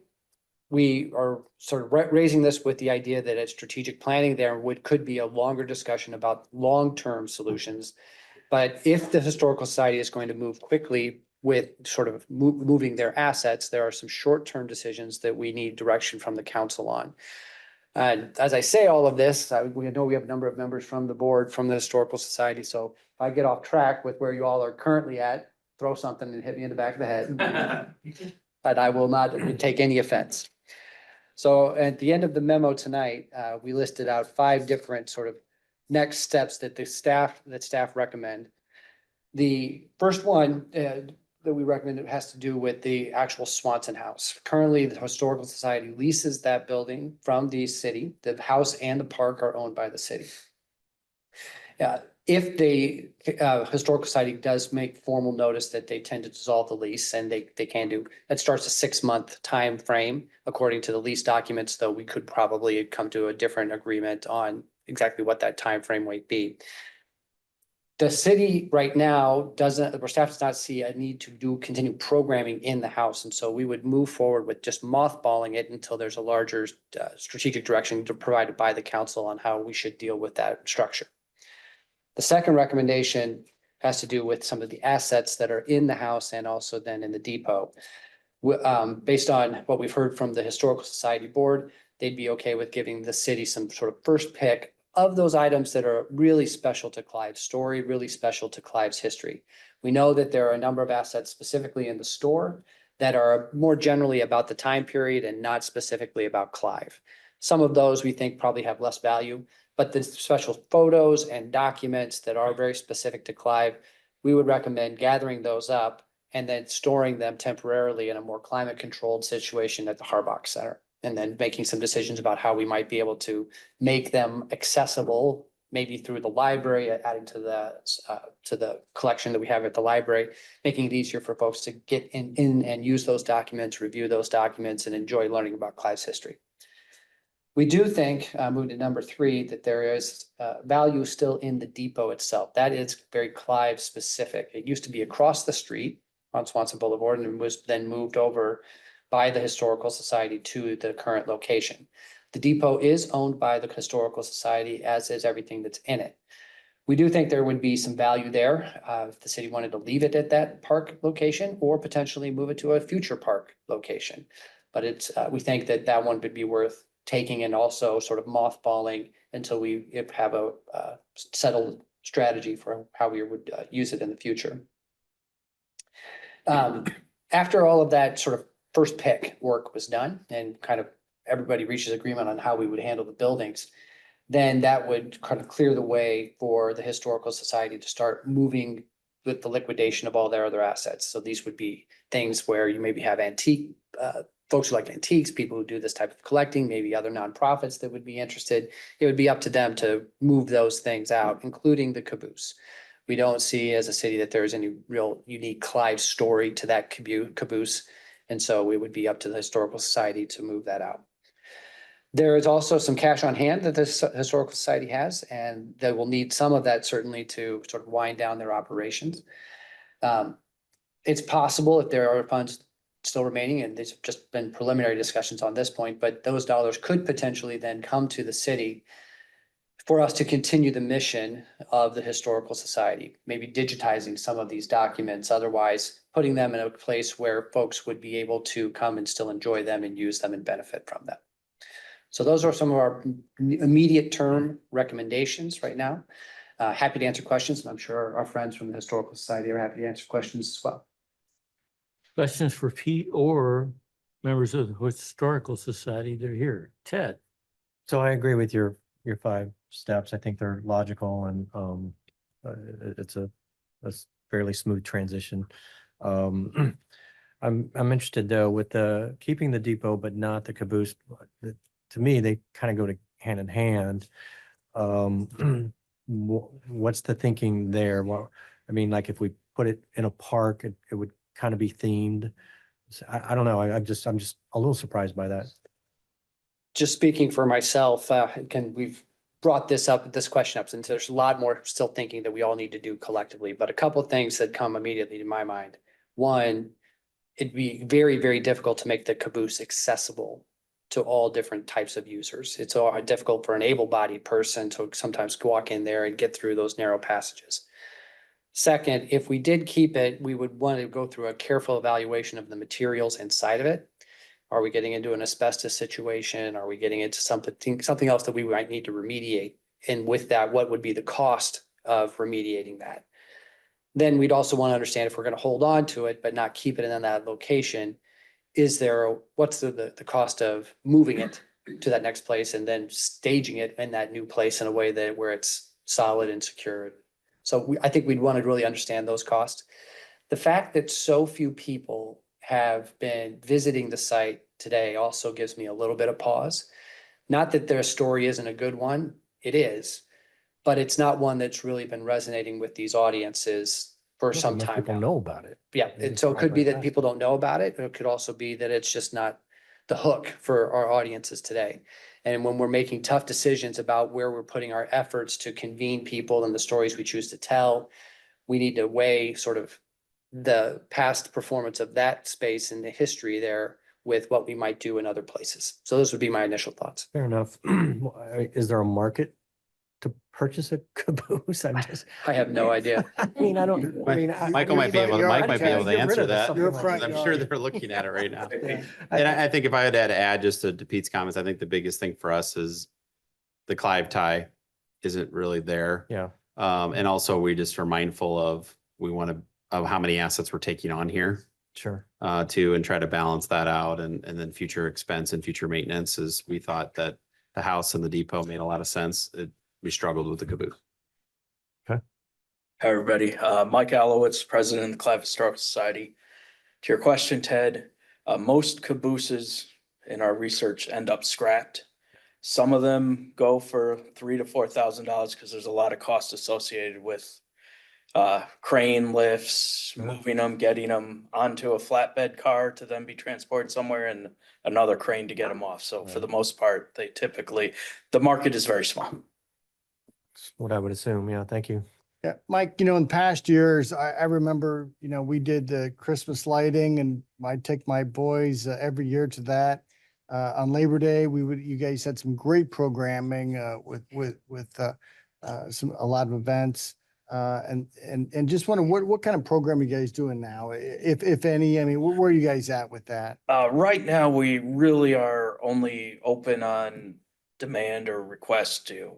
[SPEAKER 14] we are sort of raising this with the idea that at strategic planning, there could be a longer discussion about long-term solutions. But if the Historical Society is going to move quickly with sort of moving their assets, there are some short-term decisions that we need direction from the council on. And as I say all of this, we know we have a number of members from the board, from the Historical Society. So if I get off track with where you all are currently at, throw something and hit me in the back of the head. But I will not take any offense. So at the end of the memo tonight, we listed out 5 different sort of next steps that staff recommend. The first one that we recommend has to do with the actual Swanson House. Currently, the Historical Society leases that building from the city. The house and the park are owned by the city. If the Historical Society does make formal notice that they tend to dissolve the lease, and they can do, that starts a 6-month time frame according to the lease documents, though we could probably come to a different agreement on exactly what that time frame might be. The city right now or staff does not see a need to continue programming in the house. And so we would move forward with just mothballing it until there's a larger strategic direction provided by the council on how we should deal with that structure. The second recommendation has to do with some of the assets that are in the house and also then in the depot. Based on what we've heard from the Historical Society board, they'd be okay with giving the city some sort of first pick of those items that are really special to Clive's story, really special to Clive's history. We know that there are a number of assets specifically in the store that are more generally about the time period and not specifically about Clive. Some of those we think probably have less value, but the special photos and documents that are very specific to Clive, we would recommend gathering those up and then storing them temporarily in a more climate controlled situation at the Harbach Center. And then making some decisions about how we might be able to make them accessible, maybe through the library, adding to the collection that we have at the library, making it easier for folks to get in and use those documents, review those documents, and enjoy learning about Clive's history. We do think, moving to number 3, that there is value still in the depot itself. That is very Clive specific. It used to be across the street on Swanson Boulevard and was then moved over by the Historical Society to the current location. The depot is owned by the Historical Society, as is everything that's in it. We do think there would be some value there, if the city wanted to leave it at that park location or potentially move it to a future park location. But it's, we think that that one would be worth taking and also sort of mothballing until we have a settled strategy for how we would use it in the future. After all of that sort of first pick work was done and kind of everybody reaches agreement on how we would handle the buildings, then that would kind of clear the way for the Historical Society to start moving with the liquidation of all their other assets. So these would be things where you maybe have antique, folks who like antiques, people who do this type of collecting, maybe other nonprofits that would be interested. It would be up to them to move those things out, including the caboose. We don't see as a city that there's any real unique Clive story to that caboose. And so it would be up to the Historical Society to move that out. There is also some cash on hand that the Historical Society has, and they will need some of that certainly to sort of wind down their operations. It's possible if there are funds still remaining, and there's just been preliminary discussions on this point, but those dollars could potentially then come to the city for us to continue the mission of the Historical Society, maybe digitizing some of these documents, otherwise putting them in a place where folks would be able to come and still enjoy them and use them and benefit from them. So those are some of our immediate term recommendations right now. Happy to answer questions, and I'm sure our friends from the Historical Society are happy to answer questions as well.
[SPEAKER 1] Questions for Pete or members of the Historical Society? They're here. Ted?
[SPEAKER 3] So I agree with your 5 steps. I think they're logical and it's a fairly smooth transition. I'm interested though with the keeping the depot but not the caboose. To me, they kind of go to hand in hand. What's the thinking there? Well, I mean, like if we put it in a park, it would kind of be themed. So I don't know. I'm just a little surprised by that.
[SPEAKER 14] Just speaking for myself, we've brought this question up, since there's a lot more still thinking that we all need to do collectively, but a couple of things that come immediately to my mind. One, it'd be very, very difficult to make the caboose accessible to all different types of users. It's difficult for an able-bodied person to sometimes walk in there and get through those narrow passages. Second, if we did keep it, we would want to go through a careful evaluation of the materials inside of it. Are we getting into an asbestos situation? Are we getting into something else that we might need to remediate? And with that, what would be the cost of remediating that? Then we'd also want to understand if we're going to hold on to it, but not keep it in that location. What's the cost of moving it to that next place and then staging it in that new place in a way that where it's solid and secure? So I think we'd want to really understand those costs. The fact that so few people have been visiting the site today also gives me a little bit of pause. Not that their story isn't a good one, it is, but it's not one that's really been resonating with these audiences for some time
[SPEAKER 3] People
[SPEAKER 14] now.
[SPEAKER 3] know about it.
[SPEAKER 14] Yeah, and so it could be that people don't know about it, or it could also be that it's just not the hook for our audiences today. And when we're making tough decisions about where we're putting our efforts to convene people and the stories we choose to tell, we need to weigh sort of the past performance of that space and the history there with what we might do in other places. So those would be my initial thoughts.
[SPEAKER 3] Fair enough. Is there a market to purchase a caboose?
[SPEAKER 14] I have no idea.
[SPEAKER 3] I mean,
[SPEAKER 7] Michael might be able to answer that.
[SPEAKER 6] Your front
[SPEAKER 7] I'm
[SPEAKER 6] yard.
[SPEAKER 7] sure they're looking at it right now. And I think if I had to add just to Pete's comments, I think the biggest thing for us is the Clive tie isn't really there.
[SPEAKER 3] Yeah.
[SPEAKER 7] And also we just are mindful of, of how many assets we're taking on here.
[SPEAKER 3] Sure.
[SPEAKER 7] And try to balance that out and then future expense and future maintenance, is we thought that the house and the depot made a lot of sense. We struggled with the caboose.
[SPEAKER 15] Hi, everybody. Mike Allowitz, President of the Clive Historical Society. To your question, Ted, most cabooses in our research end up scrapped. Some of them go for $3,000 to $4,000 because there's a lot of cost associated with crane lifts, moving them, getting them onto a flatbed car to then be transported somewhere, and another crane to get them off. So for the most part, the market is very small.
[SPEAKER 3] What I would assume. Yeah. Thank you.
[SPEAKER 6] Yeah, Mike, in past years, I remember, we did the Christmas lighting, and I'd take my boys every year to that. On Labor Day, you guys had some great programming with a lot of events. And just wondering what kind of program are you guys doing now, if any? I mean, where are you guys at with that?
[SPEAKER 15] Right now, we really are only open on demand or request to,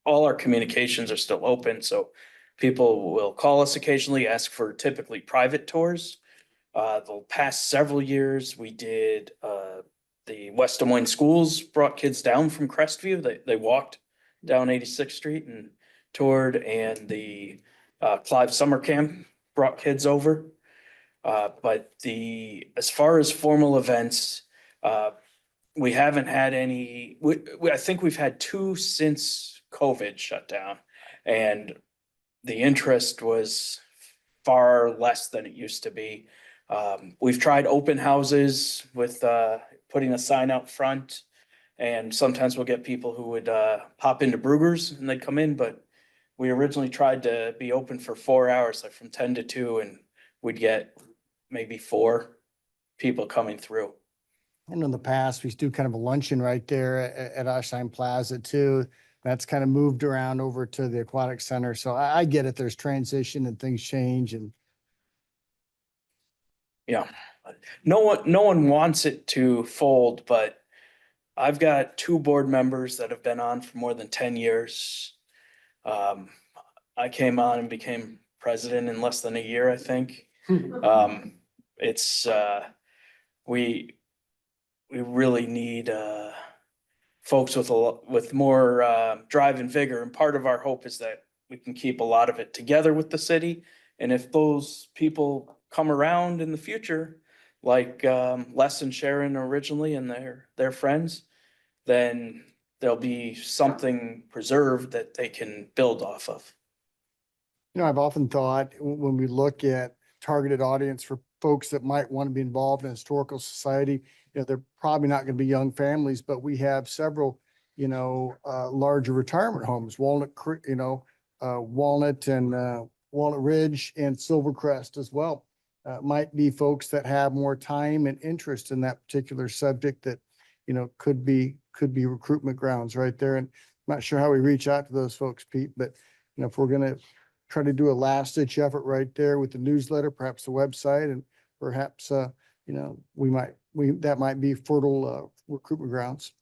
[SPEAKER 15] all our communications are still open, so people will call us occasionally, ask for typically private tours. The past several years, we did, the West Des Moines schools brought kids down from Crestview. They walked down 86th Street and toured, and the Clive Summer Camp brought kids over. But as far as formal events, we haven't had any, I think we've had 2 since COVID shut down. And the interest was far less than it used to be. We've tried open houses with putting a sign out front. And sometimes we'll get people who would pop into Brugger's and they'd come in, but we originally tried to be open for 4 hours, like from 10 to 2, and we'd get maybe 4 people coming through.
[SPEAKER 6] I know in the past, we used to do kind of a luncheon right there at Oshine Plaza too. That's kind of moved around over to the aquatic center. So I get it. There's transition and things change and.
[SPEAKER 15] Yeah, no one wants it to fold, but I've got 2 board members that have been on for more than 10 years. I came on and became president in less than a year, I think. It's we really need folks with more drive and vigor, and part of our hope is that we can keep a lot of it together with the city. And if those people come around in the future, like Les and Sharon originally and their friends, then there'll be something preserved that they can build off of.
[SPEAKER 6] You know, I've often thought when we look at targeted audience for folks that might want to be involved in historical society, you know, they're probably not going to be young families, but we have several, you know, larger retirement homes, Walnut and Walnut Ridge and Silvercrest as well. Might be folks that have more time and interest in that particular subject that, you know, could be recruitment grounds right there. And I'm not sure how we reach out to those folks, Pete, but you know, if we're going to try to do a last ditch effort right there with the newsletter, perhaps the website, and perhaps, you know, that might be fertile recruitment grounds.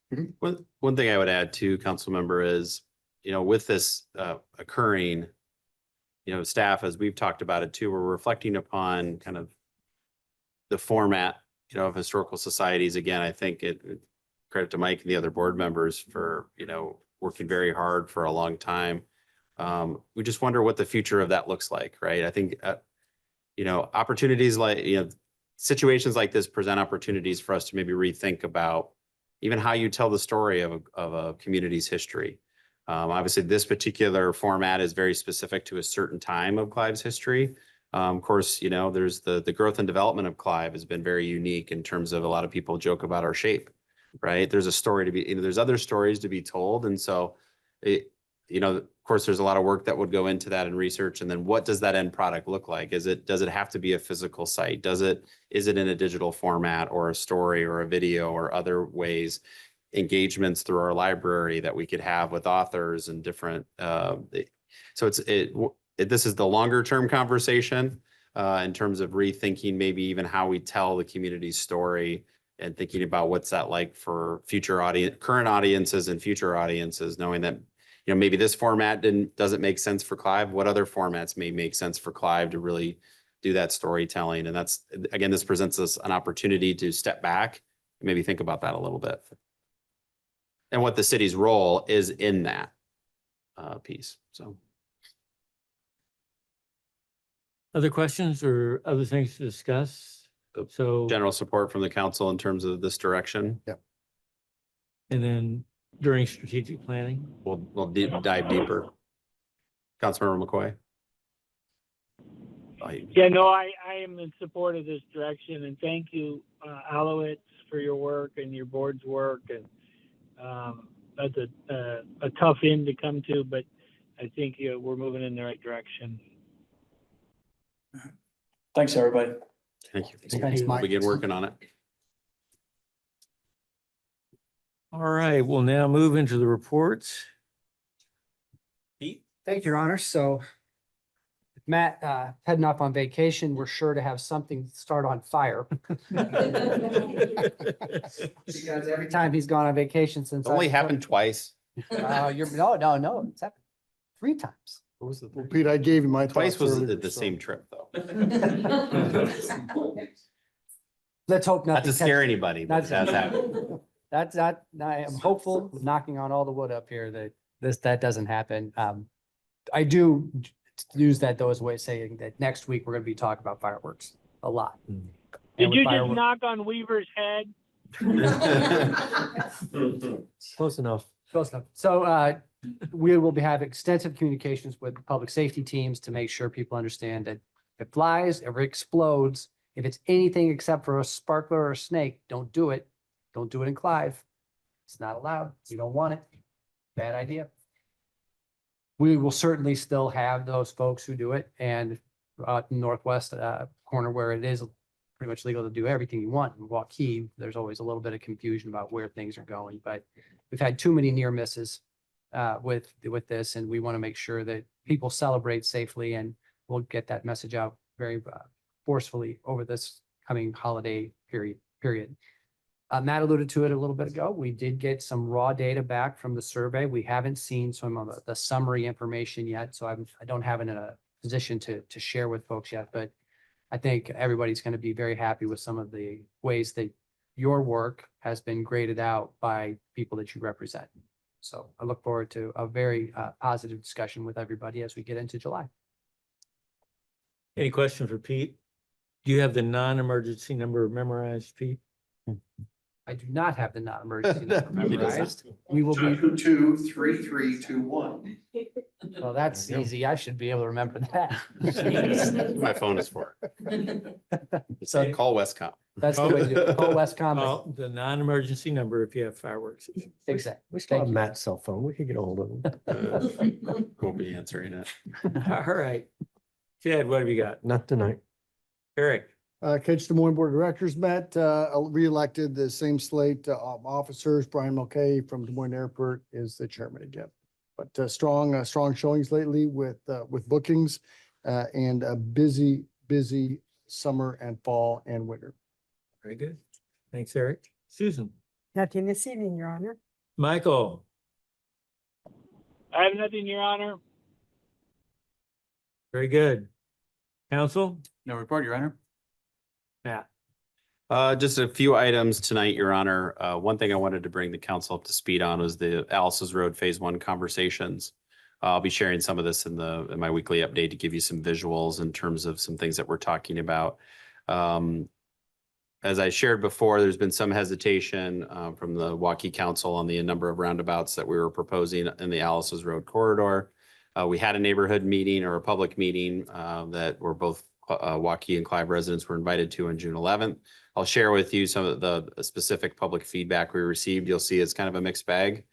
[SPEAKER 7] One thing I would add to council member is, you know, with this occurring, you know, staff, as we've talked about it too, we're reflecting upon kind of the format, you know, of historical societies. Again, I think credit to Mike and the other board members for, you know, working very hard for a long time. We just wonder what the future of that looks like, right? I think, you know, opportunities like, you know, situations like this present opportunities for us to maybe rethink about even how you tell the story of a community's history. Obviously, this particular format is very specific to a certain time of Clive's history. Of course, you know, there's the growth and development of Clive has been very unique in terms of a lot of people joke about our shape, right? There's a story to be, you know, there's other stories to be told. And so, you know, of course, there's a lot of work that would go into that and research. And then what does that end product look like? Does it have to be a physical site? Is it in a digital format or a story or a video or other ways? Engagements through our library that we could have with authors and different, so this is the longer term conversation in terms of rethinking maybe even how we tell the community's story and thinking about what's that like for current audiences and future audiences, knowing that, you know, maybe this format doesn't make sense for Clive. What other formats may make sense for Clive to really do that storytelling? And that's, again, this presents us an opportunity to step back and maybe think about that a little bit. And what the city's role is in that piece, so.
[SPEAKER 1] Other questions or other things to discuss? So,
[SPEAKER 7] General support from the council in terms of this direction.
[SPEAKER 6] Yep.
[SPEAKER 1] And then during strategic planning?
[SPEAKER 7] We'll dive deeper. Councilmember McCoy.
[SPEAKER 8] Yeah, no, I am in support of this direction, and thank you, Alowitz, for your work and your board's work. And that's a tough end to come to, but I think we're moving in the right direction.
[SPEAKER 15] Thanks, everybody.
[SPEAKER 7] Thank you.
[SPEAKER 6] Thanks, Mike.
[SPEAKER 7] We'll begin working on it.
[SPEAKER 1] All right, we'll now move into the reports.
[SPEAKER 12] Thank you, Your Honor. So with Matt heading off on vacation, we're sure to have something start on fire. Because every time he's gone on vacation since.
[SPEAKER 7] It's only
[SPEAKER 12] I've-
[SPEAKER 7] happened twice.
[SPEAKER 12] No, it's happened 3 times.
[SPEAKER 7] What was the
[SPEAKER 6] Well,
[SPEAKER 7] third?
[SPEAKER 6] Pete, I gave you my
[SPEAKER 7] Twice
[SPEAKER 6] thoughts
[SPEAKER 7] was
[SPEAKER 6] earlier,
[SPEAKER 7] the
[SPEAKER 6] so-
[SPEAKER 7] same trip, though.
[SPEAKER 12] Let's hope
[SPEAKER 7] Not
[SPEAKER 12] nothing.
[SPEAKER 7] to scare
[SPEAKER 12] catches-
[SPEAKER 7] anybody, but that's happened.
[SPEAKER 12] That's not, I am hopeful, knocking on all the wood up here, that that doesn't happen. I do use that though as a way of saying that next week we're gonna be talking about fireworks a lot. And
[SPEAKER 8] Did
[SPEAKER 12] with
[SPEAKER 8] you just
[SPEAKER 12] fireworks-
[SPEAKER 8] knock on Weaver's head?
[SPEAKER 3] Close enough.
[SPEAKER 12] Close enough. So we will be having extensive communications with public safety teams to make sure people understand that if it flies, if it explodes, if it's anything except for a sparkler or a snake, don't do it. Don't do it in Clive. It's not allowed. You don't want it. Bad idea. We will certainly still have those folks who do it, and northwest corner where it is pretty much legal to do everything you want. In Waukee, there's always a little bit of confusion about where things are going, but we've had too many near misses with this, and we want to make sure that people celebrate safely, and we'll get that message out very forcefully over this coming holiday period. Matt alluded to it a little bit ago. We did get some raw data back from the survey. We haven't seen some of the summary information yet, so I don't have it in a position to share with folks yet, but I think everybody's going to be very happy with some of the ways that your work has been graded out by people that you represent. So I look forward to a very positive discussion with everybody as we get into July.
[SPEAKER 1] Any questions for Pete? Do you have the non-emergency number memorized, Pete?
[SPEAKER 12] I do not have the non-emergency number
[SPEAKER 7] He does
[SPEAKER 12] memorized. We will be,
[SPEAKER 13] 223-321.
[SPEAKER 12] well, that's easy. I should be able to remember that.
[SPEAKER 7] My phone is for.
[SPEAKER 12] So-
[SPEAKER 7] Call Westcom.
[SPEAKER 12] That's the way to do it. Call Westcom.
[SPEAKER 1] Well, the non-emergency number if you have fireworks.
[SPEAKER 12] Exactly.
[SPEAKER 3] We still have
[SPEAKER 12] Thank you.
[SPEAKER 3] Matt's cell phone. We could get a hold of him.
[SPEAKER 7] Won't be answering it.
[SPEAKER 1] All right. Chad, what have you got?
[SPEAKER 3] Not tonight.
[SPEAKER 1] Eric?
[SPEAKER 6] Catch Des Moines Board of Directors met, reelected the same slate of officers. Brian Mulcahy from Des Moines Airport is the chairman again. But strong showings lately with bookings and a busy summer and fall and winter.
[SPEAKER 1] Very good. Thanks, Eric. Susan?
[SPEAKER 2] Nothing this evening, Your Honor.
[SPEAKER 1] Michael?
[SPEAKER 8] I have nothing, Your Honor.
[SPEAKER 1] Very good. Council?
[SPEAKER 16] No report, Your Honor.
[SPEAKER 1] Matt?
[SPEAKER 7] Just a few items tonight, Your Honor. One thing I wanted to bring the council up to speed on was the Alice's Road Phase 1 conversations. I'll be sharing some of this in my weekly update to give you some visuals in terms of some things that we're talking about. As I shared before, there's been some hesitation from the Waukee Council on the number of roundabouts that we were proposing in the Alice's Road corridor. We had a neighborhood meeting or a public meeting that were both Waukee and Clive residents were invited to on June 11th. I'll share with you some of the specific public feedback we received. You'll see it's kind of a mixed bag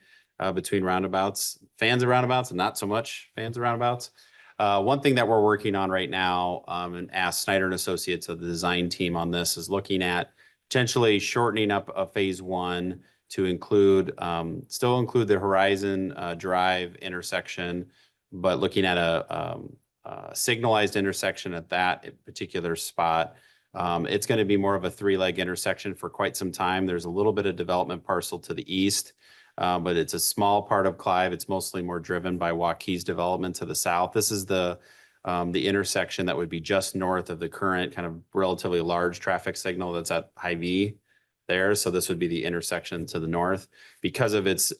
[SPEAKER 7] between roundabouts, fans of roundabouts and not so much fans of roundabouts. One thing that we're working on right now and asked Snyder and Associates of the design team on this is looking at potentially shortening up a Phase 1 to include, still include the Horizon Drive intersection, but looking at a signalized intersection at that particular spot. It's going to be more of a 3-leg intersection for quite some time. There's a little bit of development parcel to the east, but it's a small part of Clive. It's mostly more driven by Waukee's development to the south. This is the intersection that would be just north of the current kind of relatively large traffic signal that's at Hy-Vee there. So this would be the intersection to the north. Because of its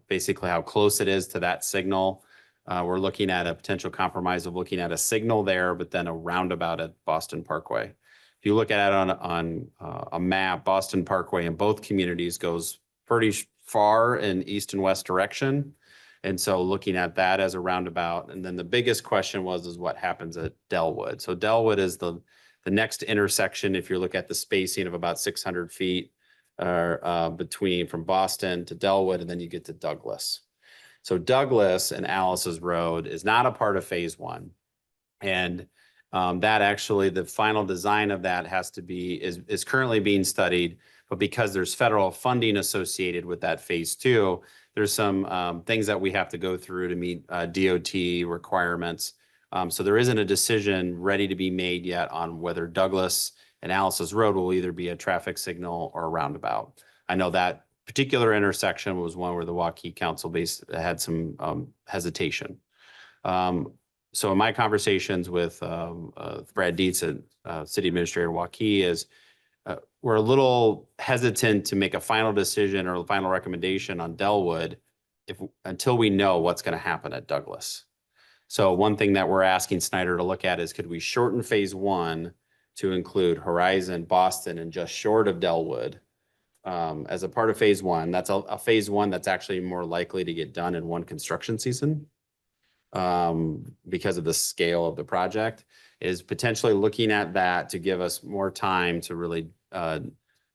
[SPEAKER 7] basically how close it is to that signal, we're looking at a potential compromise of looking at a signal there, but then a roundabout at Boston Parkway. If you look at it on a map, Boston Parkway in both communities goes pretty far in east and west direction. And so looking at that as a roundabout. And then the biggest question is what happens at Delwood. So Delwood is the next intersection, if you look at the spacing of about 600 feet between from Boston to Delwood, and then you get to Douglas. So Douglas and Alice's Road is not a part of Phase 1. And that actually, the final design of that is currently being studied, but because there's federal funding associated with that Phase 2, there's some things that we have to go through to meet DOT requirements. So there isn't a decision ready to be made yet on whether Douglas and Alice's Road will either be a traffic signal or a roundabout. I know that particular intersection was one where the Waukee Council had some hesitation. So in my conversations with Brad Dietz, City Administrator Waukee, is we're a little hesitant to make a final decision or a final recommendation on Delwood until we know what's going to happen at Douglas. So one thing that we're asking Snyder to look at is, could we shorten phase 1 to include Horizon, Boston, and just short of Delwood as a part of phase 1? That's a phase 1 that's actually more likely to get done in one construction season because of the scale of the project, is potentially looking at that to give us more time to really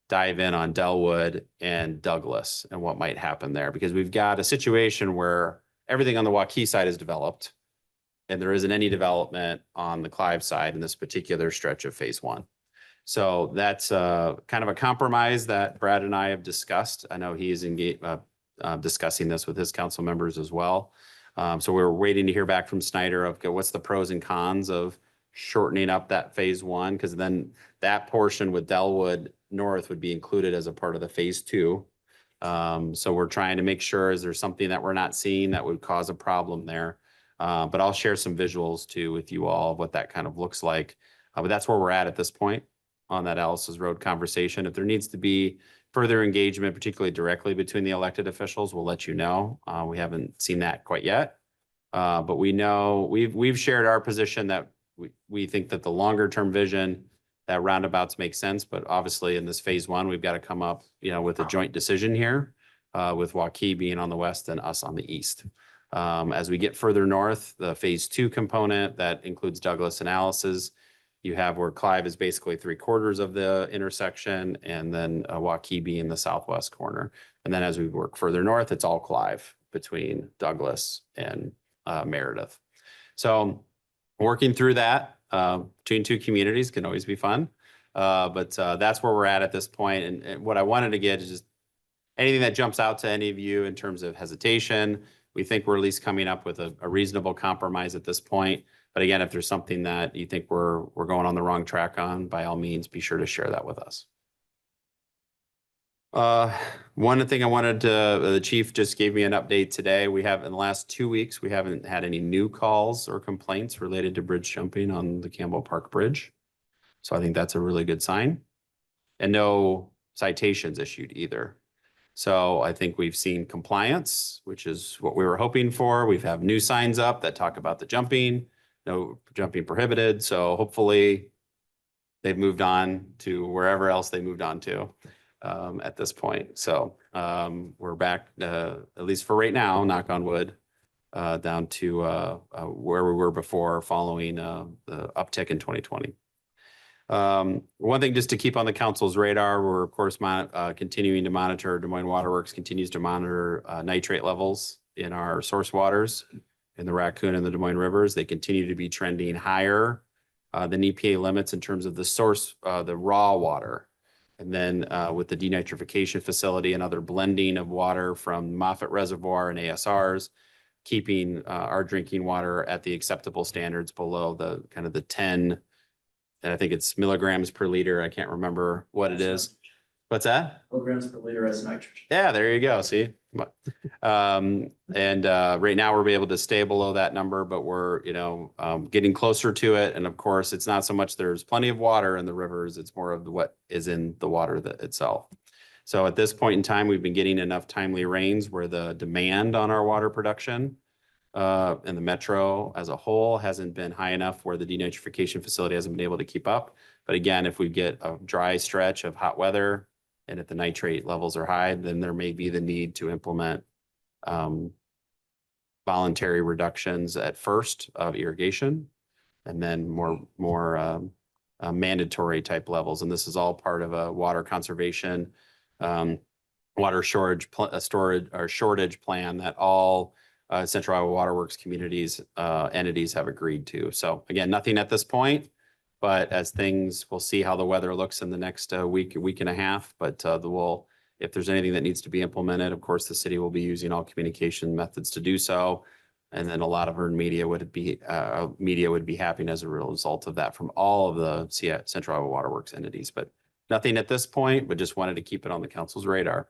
[SPEAKER 7] dive in on Delwood and Douglas and what might happen there. Because we've got a situation where everything on the Waukee side is developed, and there isn't any development on the Clive side in this particular stretch of phase 1. So that's kind of a compromise that Brad and I have discussed. I know he's engaged, discussing this with his council members as well. So we're waiting to hear back from Snyder of what's the pros and cons of shortening up that phase 1, because then that portion with Delwood North would be included as a part of the phase 2. So we're trying to make sure, is there something that we're not seeing that would cause a problem there? But I'll share some visuals too with you all of what that kind of looks like. But that's where we're at this point on that Alice's Road conversation. If there needs to be further engagement, particularly directly between the elected officials, we'll let you know. We haven't seen that quite yet. But we know we've shared our position that we think that the longer term vision, that roundabouts make sense. But obviously in this phase 1, we've got to come up, with a joint decision here with Waukee being on the west and us on the east. As we get further north, the phase 2 component that includes Douglas and Alice's, you have where Clive is basically 3/4 of the intersection, and then Waukee being the southwest corner. And then as we work further north, it's all Clive between Douglas and Meredith. So working through that between two communities can always be fun. But that's where we're at this point. And what I wanted to get is just anything that jumps out to any of you in terms of hesitation. We think we're at least coming up with a reasonable compromise at this point. But again, if there's something that you think we're going on the wrong track on, by all means, be sure to share that with us. One thing I wanted to, the chief just gave me an update today. We have, in the last 2 weeks, we haven't had any new calls or complaints related to bridge jumping on the Campbell Park Bridge. So I think that's a really good sign. And no citations issued either. So I think we've seen compliance, which is what we were hoping for. We've had new signs up that talk about the jumping, no jumping prohibited. So hopefully they've moved on to wherever else they moved on to at this point. So we're back, at least for right now, knock on wood, down to where we were before following the uptick in 2020. One thing just to keep on the council's radar, we're of course continuing to monitor, Des Moines Water Works continues to monitor nitrate levels in our source waters in the Raccoon and the Des Moines rivers. They continue to be trending higher than EPA limits in terms of the source, the raw water. And then with the denitrification facility and other blending of water from Moffett Reservoir and ASRs, keeping our drinking water at the acceptable standards below the kind of the 10, and I think it's milligrams per liter. I can't remember what it is. What's that?
[SPEAKER 15] Milligrams per liter as nitrogen.
[SPEAKER 7] Yeah, there you go. See, right now we're able to stay below that number, but we're getting closer to it. And of course, it's not so much there's plenty of water in the rivers; it's more of what is in the water itself. So at this point in time, we've been getting enough timely rains where the demand on our water production and the metro as a whole hasn't been high enough where the denitrification facility hasn't been able to keep up. But again, if we get a dry stretch of hot weather and if the nitrate levels are high, then there may be the need to implement voluntary reductions at first of irrigation and then more mandatory type levels. And this is all part of a water conservation, water shortage plan that all Central Iowa Water Works communities, entities have agreed to. So again, nothing at this point, but as things, we'll see how the weather looks in the next week and a half, but If there's anything that needs to be implemented, of course, the city will be using all communication methods to do so. And then a lot of earned media would be happening as a result of that from all of the Central Iowa Waterworks entities, but nothing at this point, but just wanted to keep it on the council's radar.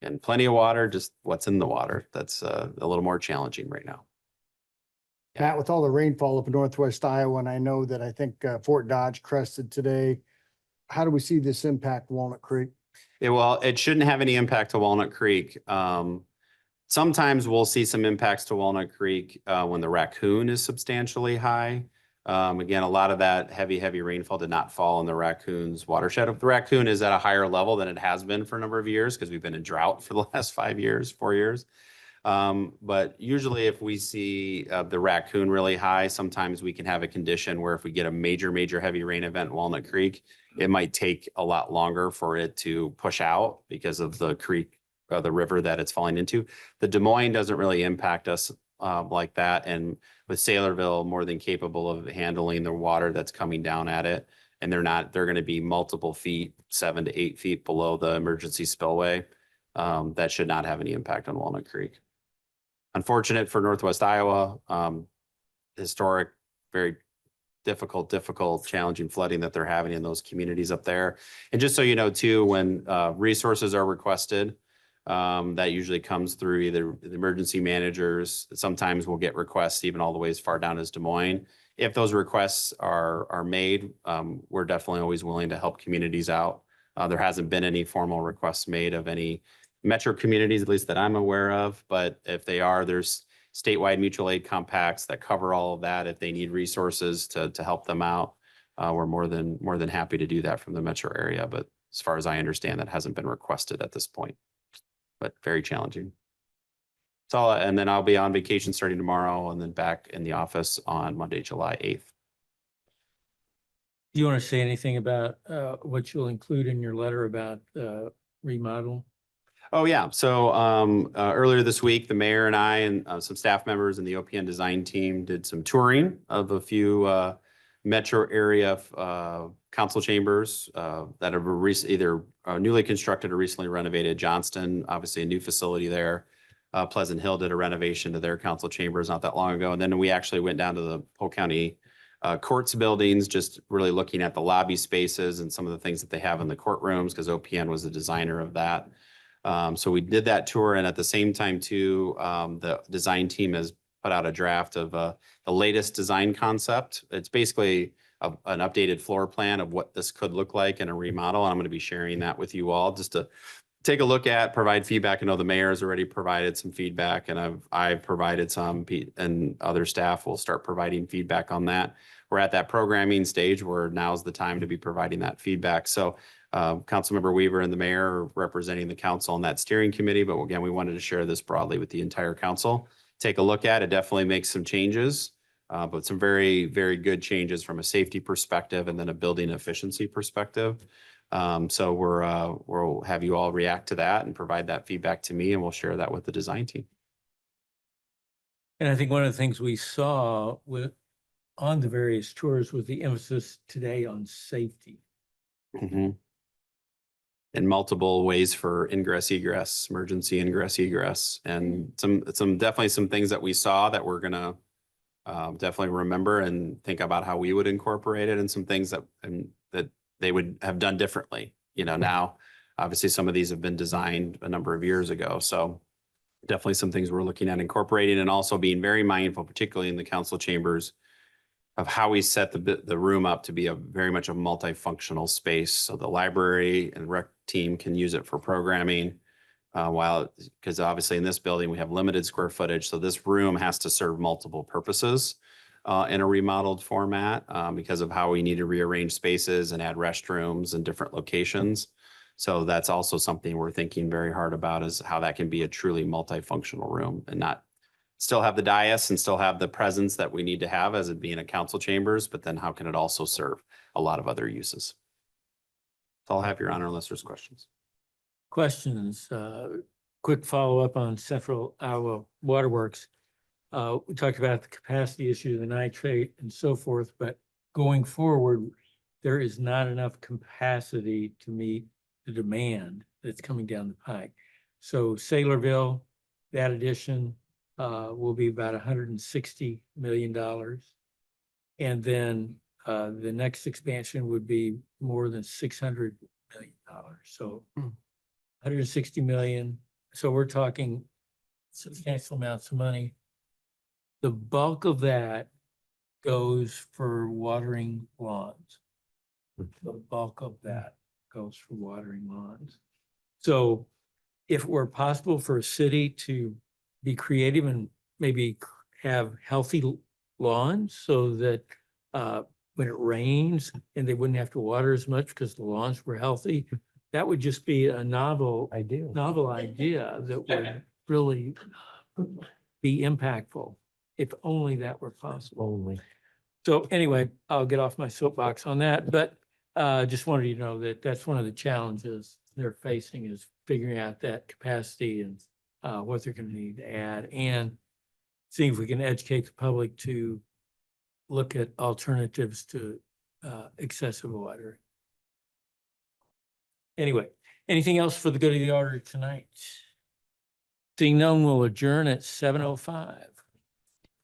[SPEAKER 7] And plenty of water, just what's in the water. That's a little more challenging right now.
[SPEAKER 6] Matt, with all the rainfall up in northwest Iowa, and I know that I think Fort Dodge crested today, how do we see this impact Walnut Creek?
[SPEAKER 7] It shouldn't have any impact to Walnut Creek. Sometimes we'll see some impacts to Walnut Creek when the Raccoon is substantially high. Again, a lot of that heavy rainfall did not fall in the Raccoon's watershed. The Raccoon is at a higher level than it has been for a number of years because we've been in drought for the last 4 years. But usually if we see the Raccoon really high, sometimes we can have a condition where if we get a major heavy rain event in Walnut Creek, it might take a lot longer for it to push out because of the creek, the river that it's falling into. The Des Moines doesn't really impact us like that. And with Saylorville, more than capable of handling the water that's coming down at it. And they're going to be multiple feet, 7 to 8 feet below the emergency spillway. That should not have any impact on Walnut Creek. Unfortunate for Northwest Iowa, historic, very difficult, challenging flooding that they're having in those communities up there. And just so you know too, when resources are requested, that usually comes through either the emergency managers. Sometimes we'll get requests even all the way as far down as Des Moines. If those requests are made, we're definitely always willing to help communities out. There hasn't been any formal requests made of any metro communities, at least that I'm aware of. But if they are, there's statewide mutual aid compacts that cover all of that. If they need resources to help them out, we're more than happy to do that from the metro area. But as far as I understand, that hasn't been requested at this point. But very challenging. So, and then I'll be on vacation starting tomorrow and then back in the office on Monday, July 8th.
[SPEAKER 1] Do you want to say anything about what you'll include in your letter about remodel?
[SPEAKER 7] Oh, yeah. So earlier this week, the mayor and I and some staff members and the OPN design team did some touring of a few metro area council chambers that have either newly constructed or recently renovated. Johnston, obviously a new facility there. Pleasant Hill did a renovation to their council chambers not that long ago. And then we actually went down to the Polk County courts buildings, just really looking at the lobby spaces and some of the things that they have in the courtrooms because OPN was the designer of that. So we did that tour, and at the same time too, the design team has put out a draft of the latest design concept. It's basically an updated floor plan of what this could look like in a remodel. And I'm going to be sharing that with you all just to take a look at, provide feedback. I know the mayor has already provided some feedback, and I've provided some, and other staff will start providing feedback on that. We're at that programming stage where now's the time to be providing that feedback. So Councilmember Weaver and the mayor are representing the council on that steering committee, but again, we wanted to share this broadly with the entire council. Take a look at it. Definitely makes some changes, but some very, very good changes from a safety perspective and then a building efficiency perspective. So we'll have you all react to that and provide that feedback to me, and we'll share that with the design team.
[SPEAKER 1] And I think one of the things we saw on the various tours was the emphasis today on safety.
[SPEAKER 7] Mm-hmm. In multiple ways for ingress, egress, emergency ingress, egress, and some definitely some things that we saw that we're gonna definitely remember and think about how we would incorporate it, and some things that they would have done differently. You know, now obviously some of these have been designed a number of years ago, so definitely some things we're looking at incorporating, and also being very mindful, particularly in the council chambers, of how we set the room up to be very much a multifunctional space. So the library and rec team can use it for programming, because obviously in this building we have limited square footage. So this room has to serve multiple purposes in a remodeled format because of how we need to rearrange spaces and add restrooms in different locations. So that's also something we're thinking very hard about, is how that can be a truly multifunctional room and not still have the dais and still have the presence that we need to have as it being a council chambers, but then how can it also serve a lot of other uses? So I'll have your honor unless there's questions.
[SPEAKER 1] Questions, quick follow-up on Central Iowa Waterworks. We talked about the capacity issue, the nitrate and so forth, but going forward, there is not enough capacity to meet the demand. that's coming down the pike. So Saylorville, that addition will be about $160 million. And then the next expansion would be more than $600 million. So 160 million. So we're talking substantial amounts of money. The bulk of that goes for watering lawns. The bulk of that goes for watering lawns. So if it were possible for a city to be creative and maybe have healthy lawns so that when it rains and they wouldn't have to water as much because the lawns were healthy, that would just be a novel idea that would really be impactful if only that were possible. So anyway, I'll get off my soapbox on that, but just wanted you to know that that's one of the challenges they're facing is figuring out that capacity and what they're going to need to add and seeing if we can educate the public to look at alternatives to excessive watering. Anyway, anything else for the good of the order tonight? Seeing none, we'll adjourn at 7:05.